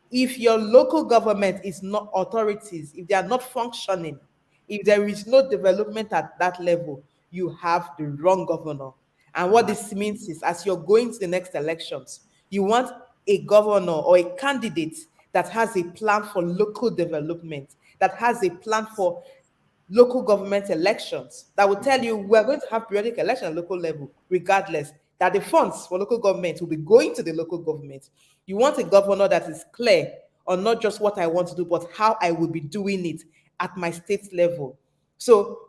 If your local government is not authorities, if they are not functioning, if there is no development at that level, you have the wrong governor. And what this means is, as you're going to the next elections, you want a governor or a candidate that has a plan for local development, that has a plan for local government elections that will tell you we're going to have periodic election at local level, regardless, that the funds for local government will be going to the local government. You want a governor that is clear on not just what I want to do, but how I will be doing it at my state level. So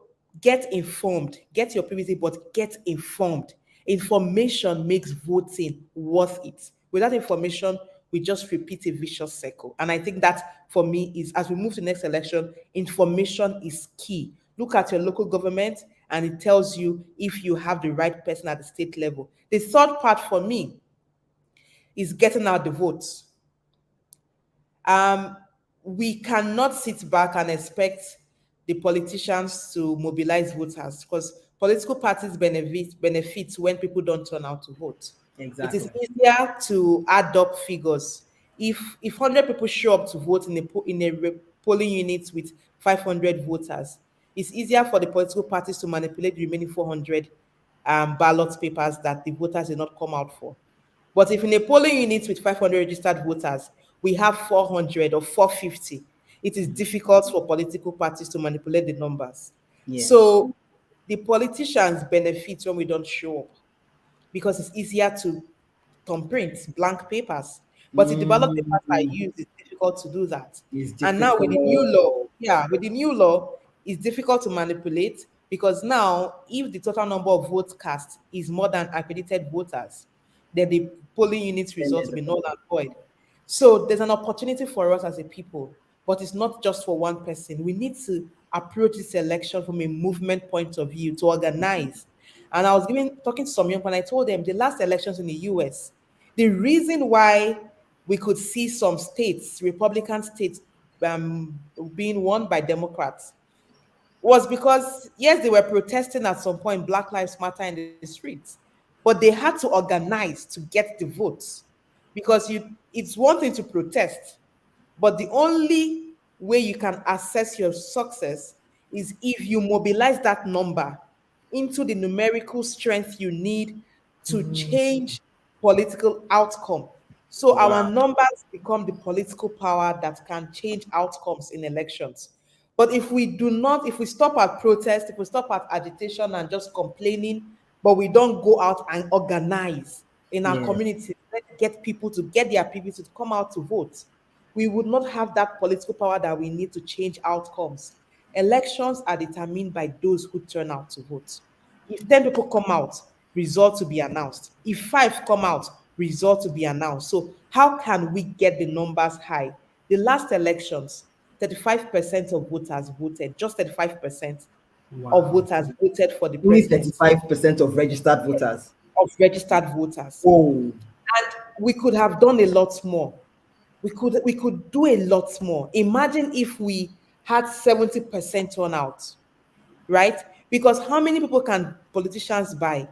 get informed, get your PVC, but get informed. Information makes voting worth it. Without information, we just repeat a vicious cycle. And I think that for me is as we move to the next election, information is key. Look at your local government and it tells you if you have the right person at the state level. The third part for me is getting out the votes. Um, we cannot sit back and expect the politicians to mobilize voters because political parties benefit when people don't turn out to vote. It is Exactly. easier to add up figures. If 100 people show up to vote in a polling unit with 500 voters, it's easier for the political parties to manipulate the remaining 400 ballot papers that the voters did not come out for. But if in a polling unit with 500 registered voters, we have 400 or 450, it is difficult for political parties to manipulate the numbers. Yes. So the politicians benefit when we don't show up because it's easier to thumbprint blank papers. But if the ballot papers are Mhm. used, it's difficult to do that. It's And now with the new difficult. law, yeah, with the new law, it's difficult to manipulate because now if the total number of votes cast is more than accredited voters, then the polling unit Then results there's will a be null problem. and void. So there's an opportunity for us as a people, but it's not just for one person. We need to approach this election from a movement point of view to organize. And I was talking to some young people, and I told them the last elections in the US, the reason why we could see some states, Republican states, being won by Democrats was because, yes, they were protesting at some point, Black Lives Matter in the streets, but they had to organize to get the votes because it's one thing to protest, but the only way you can assess your success is if you mobilize that number into the numerical strength you need to change political outcome. So our Wow. numbers become the political power that can change outcomes in elections. But if we do not, if we stop at protest, if we stop at agitation and just complaining, but we don't go out and organize in our Yes. community, let's get people to get their people to come out to vote, we would not have that political power that we need to change outcomes. Elections are determined by those who turn out to vote. If 10 people come out, results to be announced. If five come out, results to be announced. So, how can we get the numbers high? The last elections, 35% of voters voted, just 35% of Wow. voters voted for the Only presidency 35% of registered voters. of registered voters. Oh. And we could have done a lot more. We could do a lot more. Imagine if we had 70% turnout, right? Because how many people can politicians buy?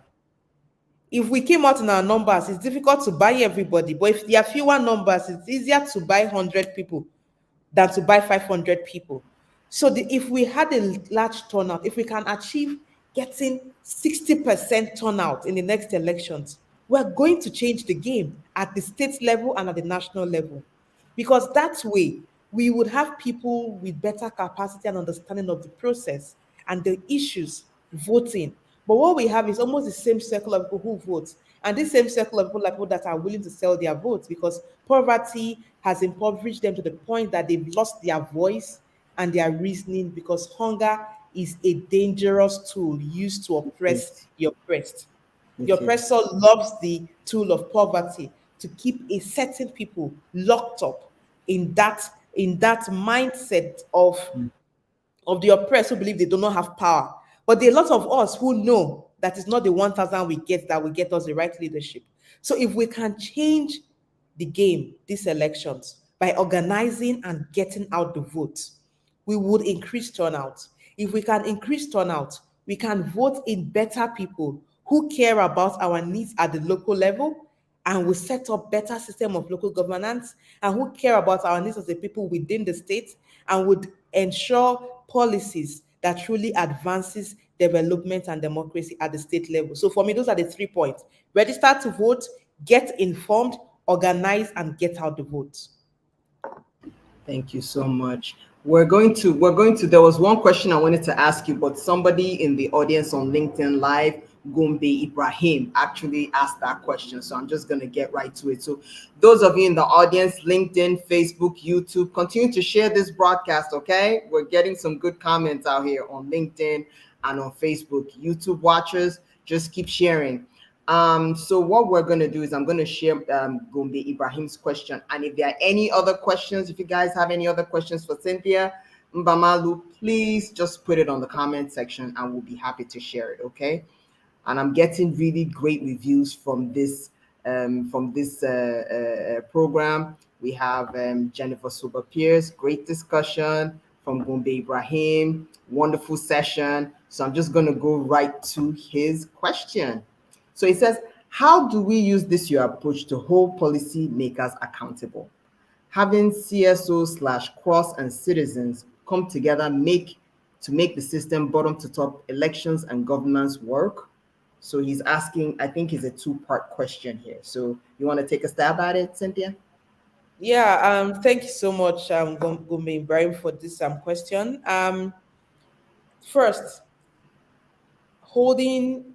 If we came out in our numbers, it's difficult to buy everybody. But if there are fewer numbers, it's easier to buy 100 people than to buy 500 people. So if we had a large turnout, if we can achieve getting 60% turnout in the next elections, we're going to change the game at the state level and at the national level. Because that way, we would have people with better capacity and understanding of the process and the issues voting. But what we have is almost the same circle of people who vote. And this same circle of people are people that are willing to sell their votes because poverty has impoverished them to the point that they've lost their voice and their reasoning because hunger is a dangerous tool used to oppress Yes. the oppressed. The It is. oppressor loves the tool of poverty to keep a certain people locked up in that mindset of the oppressed who believe they do not have power. But there are lots of us who know that it's not the 1,000 we get that will get us the right leadership. So if we can change the game, these elections, by organizing and getting out the vote, we would increase turnout. If we can increase turnout, we can vote in better people who care about our needs at the local level and will set up better system of local governance and who care about our needs as a people within the state and would ensure policies that truly advances development and democracy at the state level. So for me, those are the 3 points. Register to vote, get informed, organize, and get out the vote. Thank you so much. We're going to there was one question I wanted to ask you, but somebody in the audience on LinkedIn Live, Gombe Ibrahim, actually asked that question. So I'm just going to get right to it. So those of you in the audience, LinkedIn, Facebook, YouTube, continue to share this broadcast, okay? We're getting some good comments out here on LinkedIn and on Facebook. YouTube watchers, just keep sharing. So what we're going to do is I'm going to share Gombe Ibrahim's question. And if there are any other questions, if you guys have any other questions for Cynthia Mbamalu, please just put it on the comment section and we'll be happy to share it, okay? And I'm getting really great reviews from this program. We have Jennifer Sober Pierce, great discussion from Gombe Ibrahim, wonderful session. So I'm just going to go right to his question. So it says, how do we use this your approach to hold policy makers accountable? Having CSO/cross and citizens come together to make the system bottom to top elections and governance work? So he's asking, I think it's a two-part question here. So you want to take a stab at it, Cynthia? Yeah, thank you so much, Gombe Ibrahim, for this question. First, holding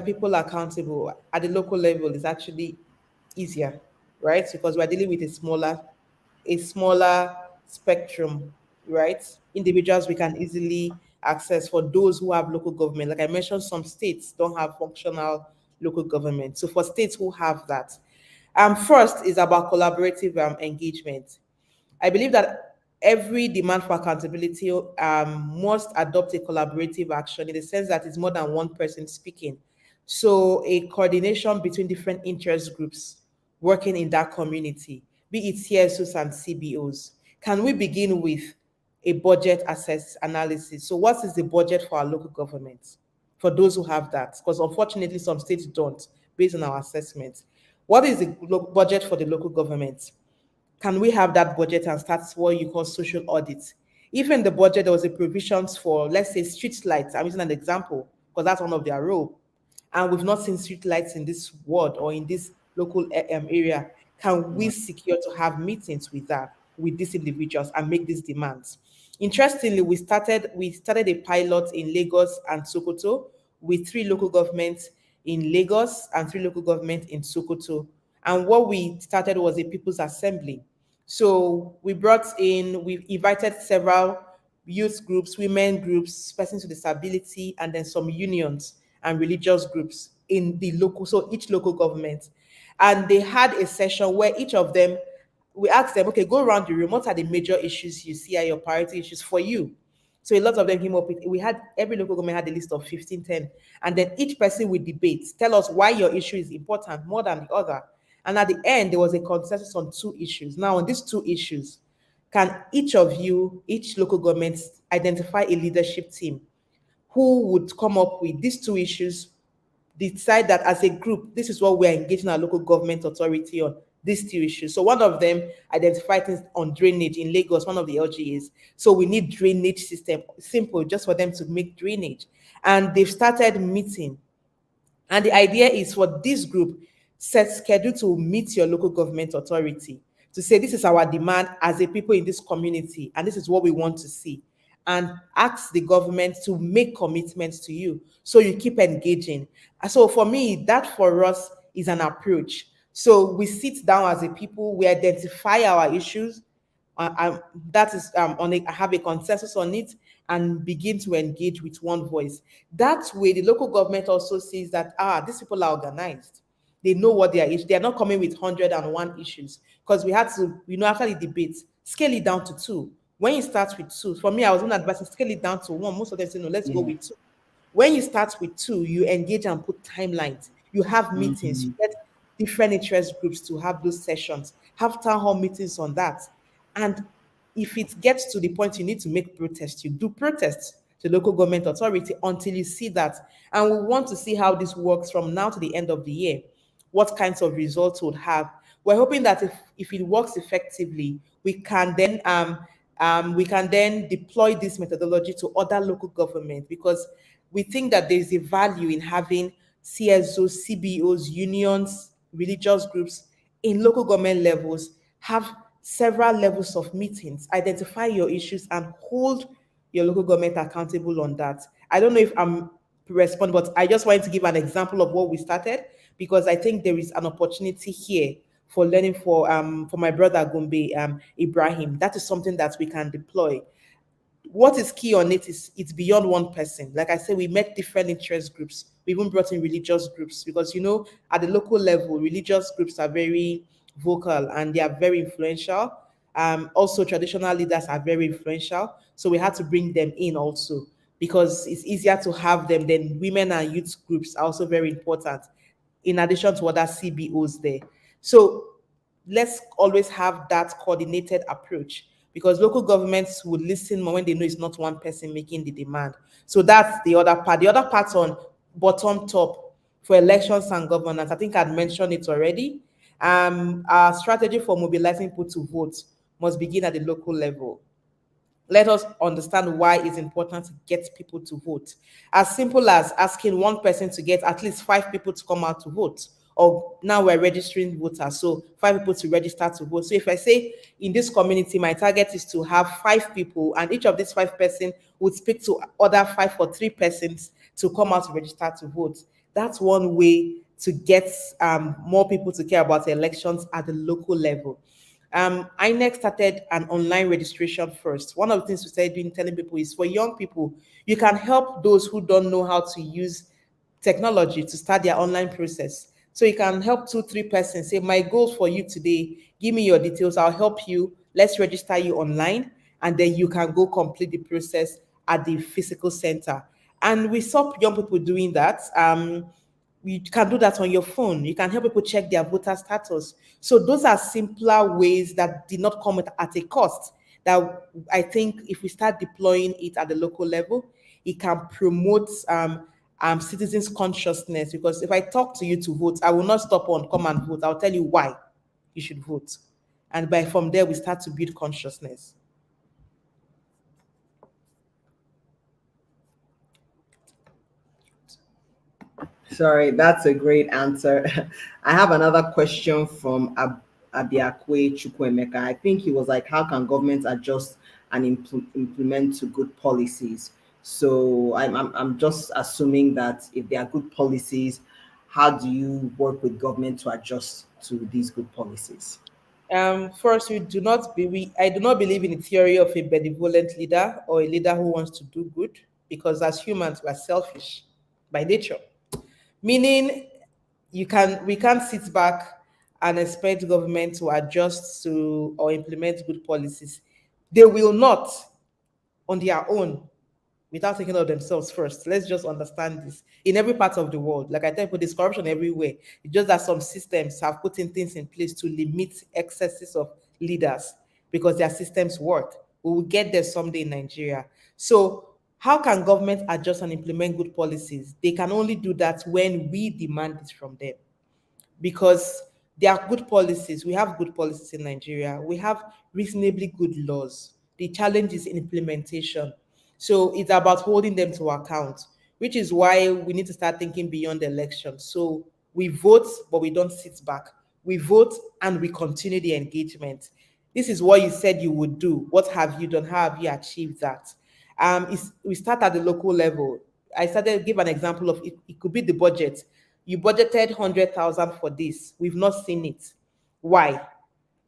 people accountable at the local level is actually easier, right? Because we're dealing with a smaller spectrum, right? Individuals we can easily access for those who have local government. Like I mentioned, some states don't have functional local government. So for states who have that, first is about collaborative engagement. I believe that every demand for accountability must adopt a collaborative action in the sense that it's more than one person speaking. So a coordination between different interest groups working in that community, be it CSOs and CBOs. Can we begin with a budget analysis? So what is the budget for our local government? For those who have that, because unfortunately some states don't, based on our assessment. What is the budget for the local government? Can we have that budget and start what you call social audits? If in the budget there was a provisions for, let's say, street lights, I'm using an example because that's one of their role, and we've not seen street lights in this ward or in this local area, can we secure to have meetings with these individuals and make these demands? Interestingly, we started a pilot in Lagos and Sokoto with 3 local governments in Lagos and 3 local governments in Sokoto. And what we started was a people's assembly. So we've invited several youth groups, women groups, persons with disability, and then some unions and religious groups in the local, so each local government. And they had a session where each of them, we asked them, okay, go around the room. What are the major issues you see are your priority issues for you? So a lot of them came up with, we had, every local government had a list of 15, 10, and then each person would debate, tell us why your issue is important more than the other. And at the end, there was a consensus on 2 issues. Now, on these 2 issues, can each of you, each local government, identify a leadership team who would come up with these 2 issues, decide that as a group, this is what we're engaging our local government authority on. these two issues. So one of them identified things on drainage in Lagos, one of the LGAs. So we need drainage system, simple, just for them to make drainage. And they've started meeting. And the idea is for this group, set schedule to meet your local government authority to say this is our demand as a people in this community, and this is what we want to see. And ask the government to make commitments to you so you keep engaging. So for me, that for us is an approach. So we sit down as a people, we identify our issues, that is have a consensus on it and begin to engage with one voice. That way, the local government also sees that these people are organized. They know what they are. They are not coming with 101 issues because we had to, after the debate, scale it down to two. When you start with two, for me, I was going to advise scale it down to one. Most of them say no, let's go with two. When you start with two, you engage and put timelines. You have meetings. You get different interest groups to have those sessions. Have town hall meetings on that. And if it gets to the point you need to make protests, you do protests to local government authority until you see that. And we want to see how this works from now to the end of the year, what kinds of results would have. We're hoping that if it works effectively, we can then deploy this methodology to other local governments because we think that there's a value in having CSOs, CBOs, unions, religious groups in local government levels have several levels of meetings, identify your issues, and hold your local government accountable on that. I don't know if I'm respond, but I just wanted to give an example of what we started because I think there is an opportunity here for learning for my brother Gombe Ibrahim. That is something that we can deploy. What is key on it is it's beyond one person. Like I said, we met different interest groups. We even brought in religious groups because at the local level, religious groups are very vocal and they are very influential. Also, traditional leaders are very influential. So we had to bring them in also because it's easier to have them. Then women and youth groups are also very important in addition to other CBOs there. So let's always have that coordinated approach because local governments would listen more when they know it's not one person making the demand. So that's the other part. The other part on bottom top for elections and governance, I think I'd mentioned it already. Our strategy for mobilizing people to vote must begin at the local level. Let us understand why it's important to get people to vote. As simple as asking one person to get at least 5 people to come out to vote. Or now we're registering voters, so 5 people to register to vote. So if I say in this community, my target is to have 5 people, and each of these 5 persons would speak to other 5 or 3 persons to come out to register to vote. That's one way to get more people to care about elections at the local level. INEC started an online registration first. One of the things we started doing, telling people is for young people, you can help those who don't know how to use technology to start their online process. So you can help 2-3 persons say, my goal for you today, give me your details, I'll help you, let's register you online, and then you can go complete the process at the physical center. And we saw young people doing that. You can do that on your phone. You can help people check their voter status. So those are simpler ways that did not come at a cost. That I think if we start deploying it at the local level, it can promote citizens' consciousness. Because if I talk to you to vote, I will not stop on come and vote. I'll tell you why you should vote, and from there we start to build consciousness. Sorry, that's a great answer. I have another question from Abiakwe Chukwemeka. I think he was like, how can governments adjust and implement to good policies? So I'm just assuming that if there are good policies, how do you work with government to adjust to these good policies? First, I do not believe in the theory of a benevolent leader or a leader who wants to do good, because as humans, we are selfish by nature. Meaning, we can't sit back and expect government to adjust to or implement good policies. They will not on their own without thinking of themselves first. Let's just understand this. In every part of the world, like I tell people, there's corruption everywhere. It's just that some systems have put in things in place to limit excesses of leaders because their systems work. We will get there someday in Nigeria. So how can government adjust and implement good policies? They can only do that when we demand it from them, because There are good policies. We have good policies in Nigeria. We have reasonably good laws. The challenge is implementation. So it's about holding them to account, which is why we need to start thinking beyond the election. So we vote, but we don't sit back. We vote and we continue the engagement. This is what you said you would do. What have you done? How have you achieved that? We start at the local level. I started to give an example of it could be the budget. You budgeted 100,000 for this. We've not seen it. Why?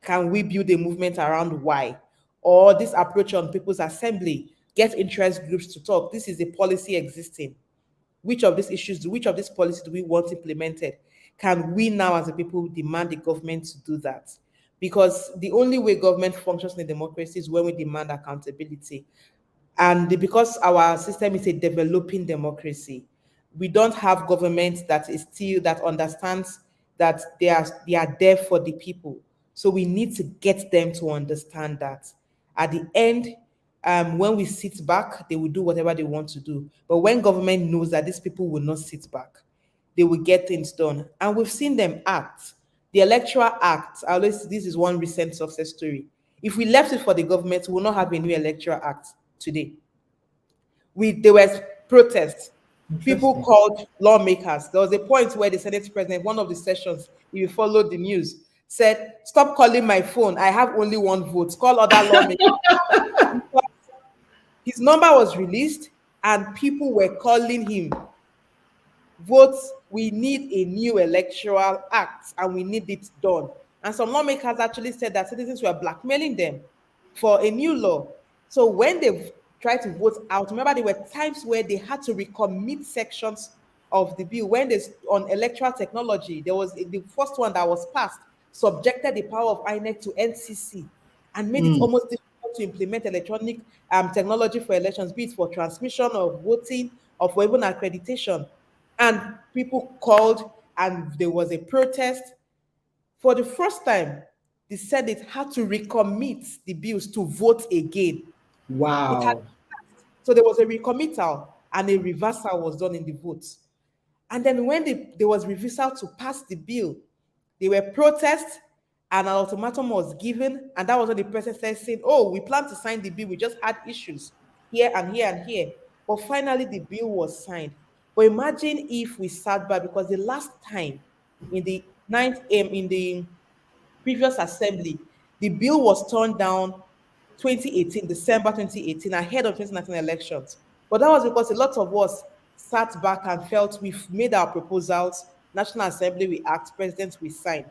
Can we build a movement around why? Or this approach on people's assembly, get interest groups to talk. This is a policy existing. Which of these issues, which of these policies do we want implemented? Can we now, as a people, demand the government to do that? Because the only way government functions in a democracy is when we demand accountability. And because our system is a developing democracy, we don't have government that understands that they are there for the people. So we need to get them to understand that. At the end, when we sit back, they will do whatever they want to do. But when government knows that these people will not sit back, they will get things done. And we've seen them act. The Electoral Act, this is one recent success story. If we left it for the government, we will not have a new Electoral Act today. There were protests. People called lawmakers. There was a point where the Senate president, one of the sessions, if you followed the news, said, "Stop calling my phone. I have only one vote. Call other lawmakers." His number was released and people were calling him, "Votes, we need a new electoral act and we need it done." And some lawmakers actually said that citizens were blackmailing them for a new law. So when they tried to vote out, remember there were times where they had to recommit sections of the bill. When there's on electoral technology, there was the first one that was passed, subjected the power of INEC to NCC and made it almost difficult to implement electronic technology for elections, be it for transmission of voting or for even accreditation. And people called and there was a protest. For the first time, the Senate had to recommit the bills to vote again. It had Wow. So there was a recommittal and a reversal was done in the votes. And then when there was reversal to pass the bill, there were protests and an ultimatum was given. And that was when the president said, saying, "Oh, we plan to sign the bill. We just had issues here and here and here." But finally, the bill was signed. But imagine if we sat back, because the last time in the in the previous assembly, the bill was turned down 2018, December 2018, ahead of 2019 elections. But that was because a lot of us sat back and felt we've made our proposals, National Assembly we act, President we sign,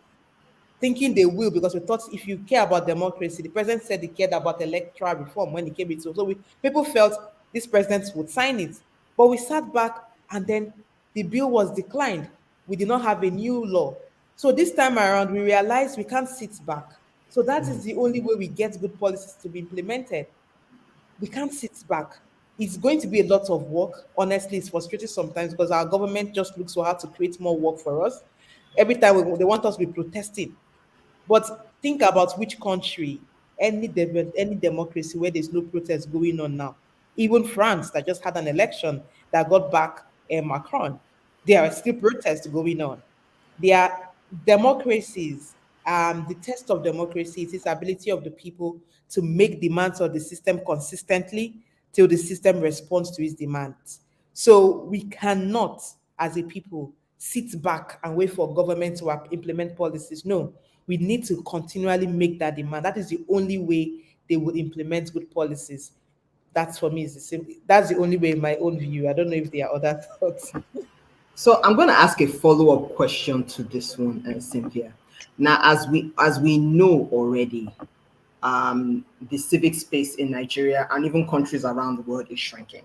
thinking they will, because we thought if you care about democracy, the president said he cared about electoral reform when he came into. So people felt this president would sign it. But we sat back and then the bill was declined. We did not have a new law. So this time around, we realized we can't sit back. So that is the only way we get good policies to be implemented. We can't sit back. It's going to be a lot of work. Honestly, it's frustrating sometimes because our government just looks for how to create more work for us. Every time they want us to be protesting. But think about which country, any democracy where there's no protest going on now. Even France, that just had an election that got back Macron, there are still protests going on. They are democracies. The test of democracy is its ability of the people to make demands of the system consistently till the system responds to its demands. So we cannot, as a people, sit back and wait for government to implement policies. No, we need to continually make that demand. That is the only way they will implement good policies. That's for me is the same. That's the only way in my own view. I don't know if there are other thoughts. So I'm going to ask a follow-up question to this one, Cynthia. Now, as we know already, the civic space in Nigeria and even countries around the world is shrinking.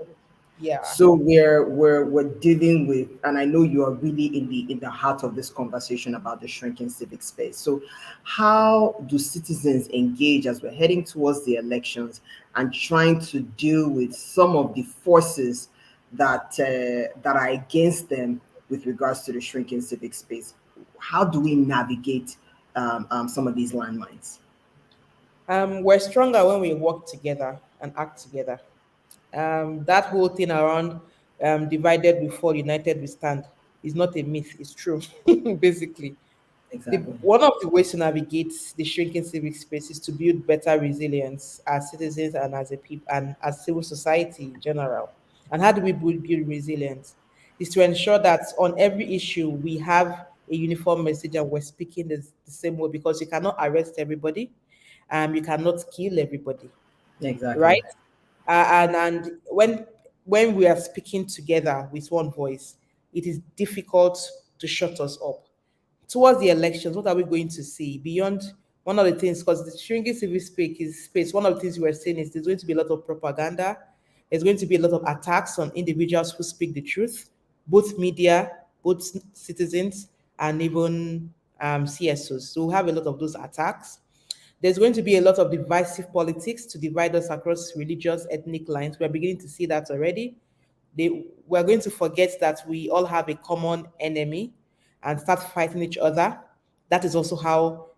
Yeah. So we're dealing with, and I know you are really in the heart of this conversation about the shrinking civic space. So how do citizens engage as we're heading towards the elections and trying to deal with some of the forces that are against them with regards to the shrinking civic space? How do we navigate some of these landmines? We're stronger when we work together and act together. That whole thing around divided we fall, united we stand is not a myth, it's true, basically. Exactly. One of the ways to navigate the shrinking civic space is to build better resilience as citizens and as a people and as civil society in general. And how do we build resilience? Is to ensure that on every issue we have a uniform message and we're speaking the same way, because you cannot arrest everybody, you cannot kill everybody, Exactly. right? And when we are speaking together with one voice, it is difficult to shut us up. Towards the elections, what are we going to see beyond one of the things? Because the shrinking civil space, one of the things we are saying is there's going to be a lot of propaganda. There's going to be a lot of attacks on individuals who speak the truth, both media, both citizens, and even CSOs. So we have a lot of those attacks. There's going to be a lot of divisive politics to divide us across religious, ethnic lines. We're beginning to see that already. We're going to forget that we all have a common enemy and start fighting each other. That is also how.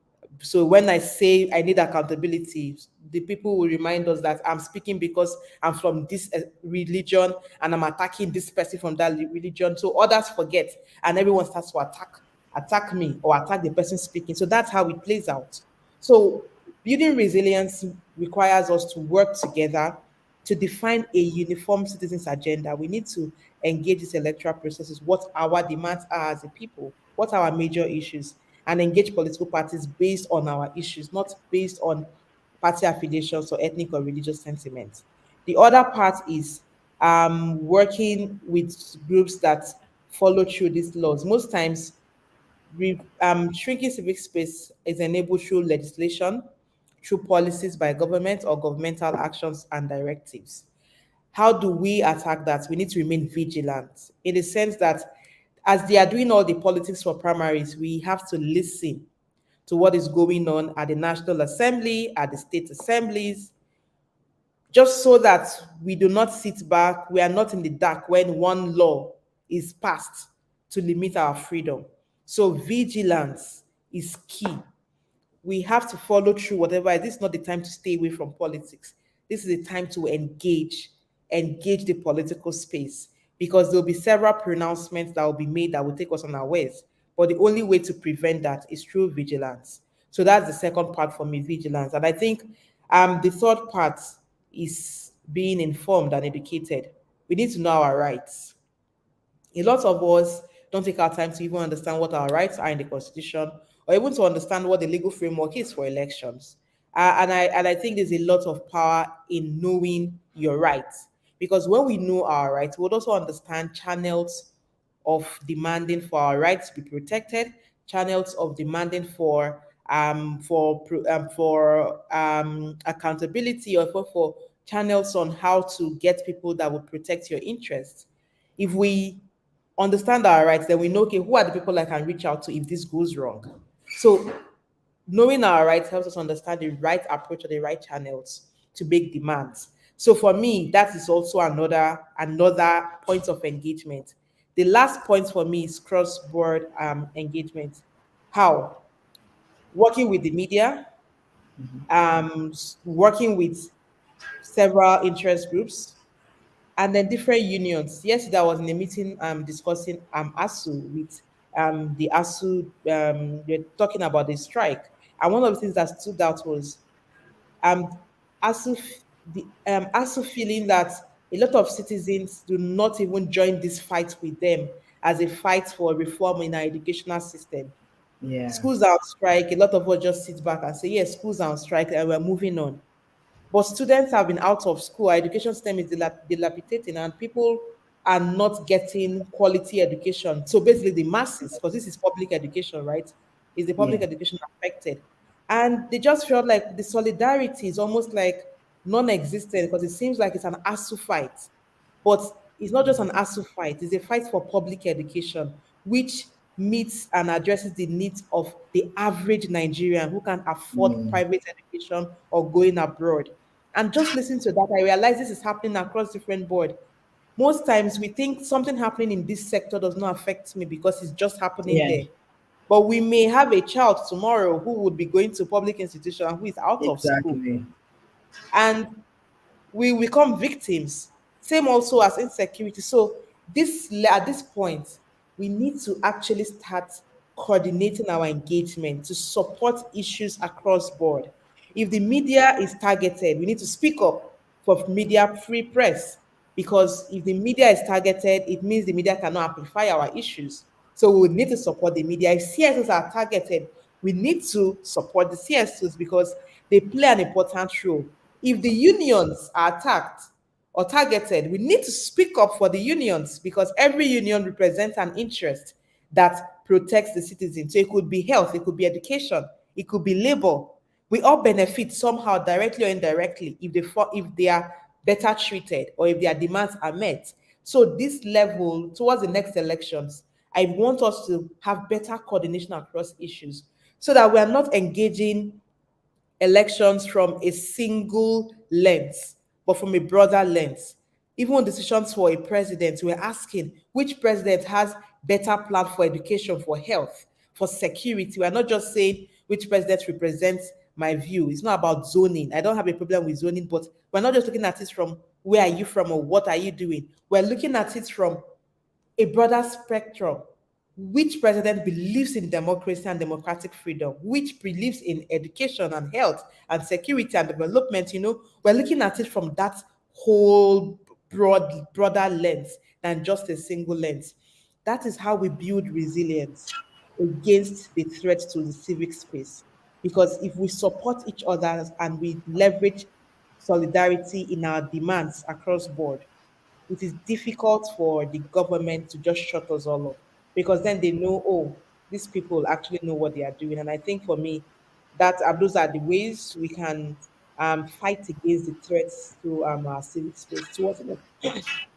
So when I say I need accountability, the people will remind us that I'm speaking because I'm from this religion and I'm attacking this person from that religion. So others forget and everyone starts to attack me or attack the person speaking. So that's how it plays out. So building resilience requires us to work together to define a uniform citizens agenda. We need to engage these electoral processes, what our demands are as a people, what are our major issues, and engage political parties based on our issues, not based on party affiliations or ethnic or religious sentiments. The other part is working with groups that follow through these laws. Most times, shrinking civic space is enabled through legislation, through policies by government or governmental actions and directives. How do we attack that? We need to remain vigilant in the sense that as they are doing all the politics for primaries, we have to listen to what is going on at the National Assembly, at the state assemblies, just so that we do not sit back, we are not in the dark when one law is passed to limit our freedom. So vigilance is key. We have to follow through whatever. This is not the time to stay away from politics. This is the time to engage the political space, because there'll be several pronouncements that will be made that will take us unawares. But the only way to prevent that is through vigilance. So that's the second part for me, vigilance. And I think the third part is being informed and educated. We need to know our rights. A lot of us don't take our time to even understand what our rights are in the Constitution, or even to understand what the legal framework is for elections. And I think there's a lot of power in knowing your rights, because when we know our rights, we'll also understand channels of demanding for our rights to be protected, channels of demanding for accountability, or for channels on how to get people that will protect your interests. If we understand our rights, then we know, okay, who are the people I can reach out to if this goes wrong. So knowing our rights helps us understand the right approach or the right channels to make demands. So for me, that is also another point of engagement. The last point for me is cross-board engagement. How? Working with the media, working with several interest groups, and then different unions. Yesterday, I was in a meeting discussing ASU with the ASU. They're talking about the strike, and one of the things that stood out was um, ASU, the ASU feeling that a lot of citizens do not even join this fight with them as a fight for reform in our educational system. Yeah. Schools are on strike. A lot of us just sit back and say, "Yes, schools are on strike, and we're moving on." But students have been out of school. Our education system is dilapidating, and people are not getting quality education. So basically, the masses, because this is public education, right? Is the public Yeah. education affected? And they just felt like the solidarity is almost like non-existent, because it seems like it's an ASU fight. But it's not just an ASU fight, it's a fight for public education, which meets and addresses the needs of the average Nigerian who can afford Mm. private education or going abroad. And just listening to that, I realize this is happening across different board. Most times we think something happening in this sector does not affect me because it's just happening Yeah. there. But we may have a child tomorrow who would be going to public institution who is out of school. Exactly. And we become victims. Same also as insecurity. So at this point, we need to actually start coordinating our engagement to support issues across board. If the media is targeted, we need to speak up for media free press, because if the media is targeted, it means the media cannot amplify our issues. So we need to support the media. If CSOs are targeted, we need to support the CSOs because they play an important role. If the unions are attacked or targeted, we need to speak up for the unions because every union represents an interest that protects the citizens. So it could be health, it could be education, it could be labor. We all benefit somehow, directly or indirectly, if they are better treated or if their demands are met. So this level, towards the next elections, I want us to have better coordination across issues so that we are not engaging elections from a single lens, but from a broader lens. Even on decisions for a president, we're asking which president has better plan for education, for health, for security. We're not just saying which president represents my view. It's not about zoning. I don't have a problem with zoning, but we're not just looking at it from where are you from or what are you doing. We're looking at it from a broader spectrum. Which president believes in democracy and democratic freedom? Which believes in education and health and security and development? We're looking at it from that whole broader lens than just a single lens. That is how we build resilience against the threat to the civic space. Because if we support each other and we leverage solidarity in our demands across board, it is difficult for the government to just shut us all up because then they know, oh, these people actually know what they are doing. And I think for me, that those are the ways we can fight against the threats to our civic space towards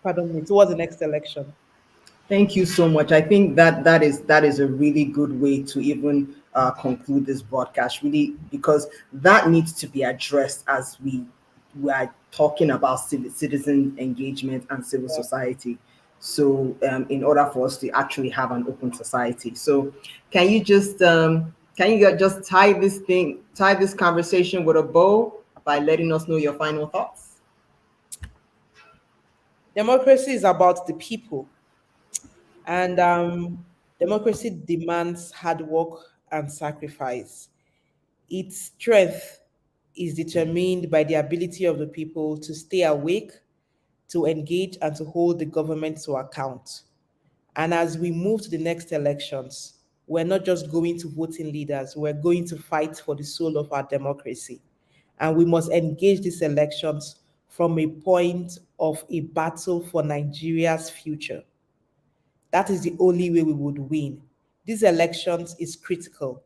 pardon me, towards the next election. Thank you so much. I think that is a really good way to even conclude this broadcast, really, because that needs to be addressed as we are talking about citizen engagement and civil Yeah. society. So, in order for us to actually have an open society, so can you just tie this conversation with a bow by letting us know your final thoughts? Democracy is about the people, and democracy demands hard work and sacrifice. Its strength is determined by the ability of the people to stay awake, to engage, and to hold the government to account. And as we move to the next elections, we're not just going to vote in leaders, we're going to fight for the soul of our democracy. And we must engage these elections from a point of a battle for Nigeria's future. That is the only way we would win. These elections is critical.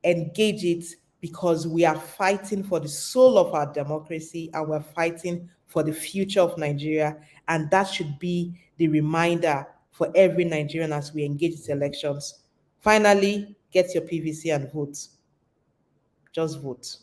Engage it because we are fighting for the soul of our democracy and we're fighting for the future of Nigeria. And that should be the reminder for every Nigerian as we engage these elections. Finally, get your PVC and vote. Just vote.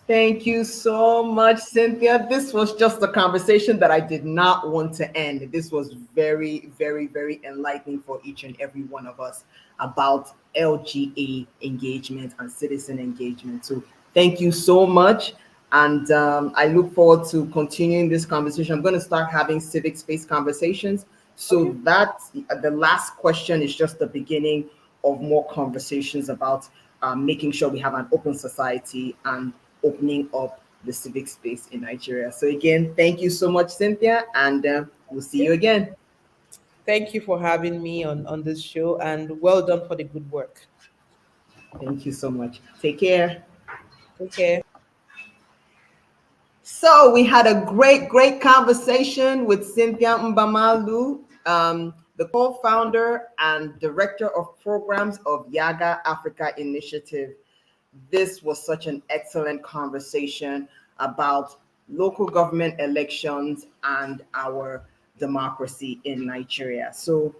Thank you so much, Cynthia. This was just a conversation that I did not want to end. This was very, very, very enlightening for each and every one of us about LGA engagement and citizen engagement. So, thank you so much. And I look forward to continuing this conversation. I'm going to start having civic space conversations. So, Okay. that the last question is just the beginning of more conversations about making sure we have an open society and opening up the civic space in Nigeria. So again, thank you so much, Cynthia, and we'll see you again. Thank you for having me on this show and well done for the good work. Thank you so much. Take care. Take care. So we had a great, great conversation with Cynthia Mbamalu, the co-founder and director of programs of YIAGA Africa Initiative. This was such an excellent conversation about local government elections and our democracy in Nigeria. So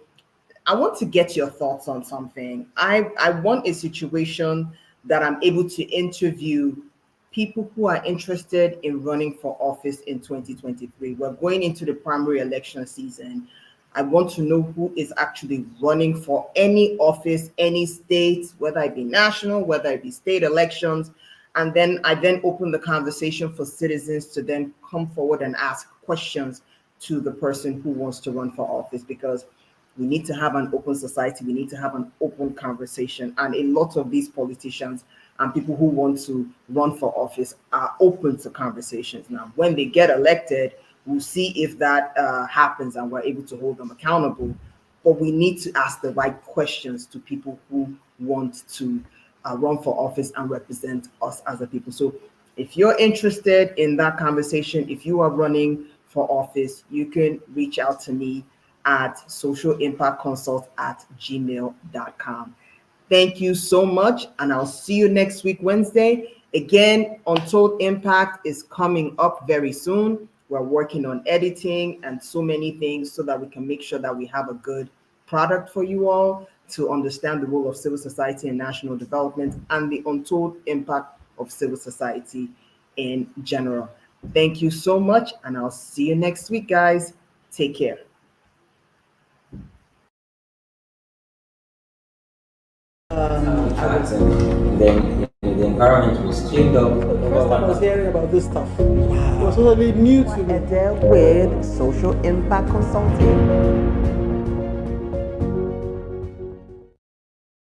I want to get your thoughts on something. I want a situation that I'm able to interview people who are interested in running for office in 2023. We're going into the primary election season. I want to know who is actually running for any office, any state, whether it be national, whether it be state elections. And then I then open the conversation for citizens to then come forward and ask questions to the person who wants to run for office, because We need to have an open society. We need to have an open conversation. And a lot of these politicians and people who want to run for office are open to conversations. Now, when they get elected, we'll see if that happens and we're able to hold them accountable. But we need to ask the right questions to people who want to run for office and represent us as a people. So if you're interested in that conversation, if you are running for office, you can reach out to me at socialimpactconsult@gmail.com. Thank you so much, and I'll see you next week, Wednesday. Again, Untold Impact is coming up very soon. We're working on editing and so many things so that we can make sure that we have a good product for you all to understand the role of civil society in national development and the untold impact of civil society in general. Thank you so much, and I'll see you next week, guys. Take care. Act, and then the environment was cleaned up. The first time I was hearing about this stuff, it was totally new to me. With Social Impact Consulting.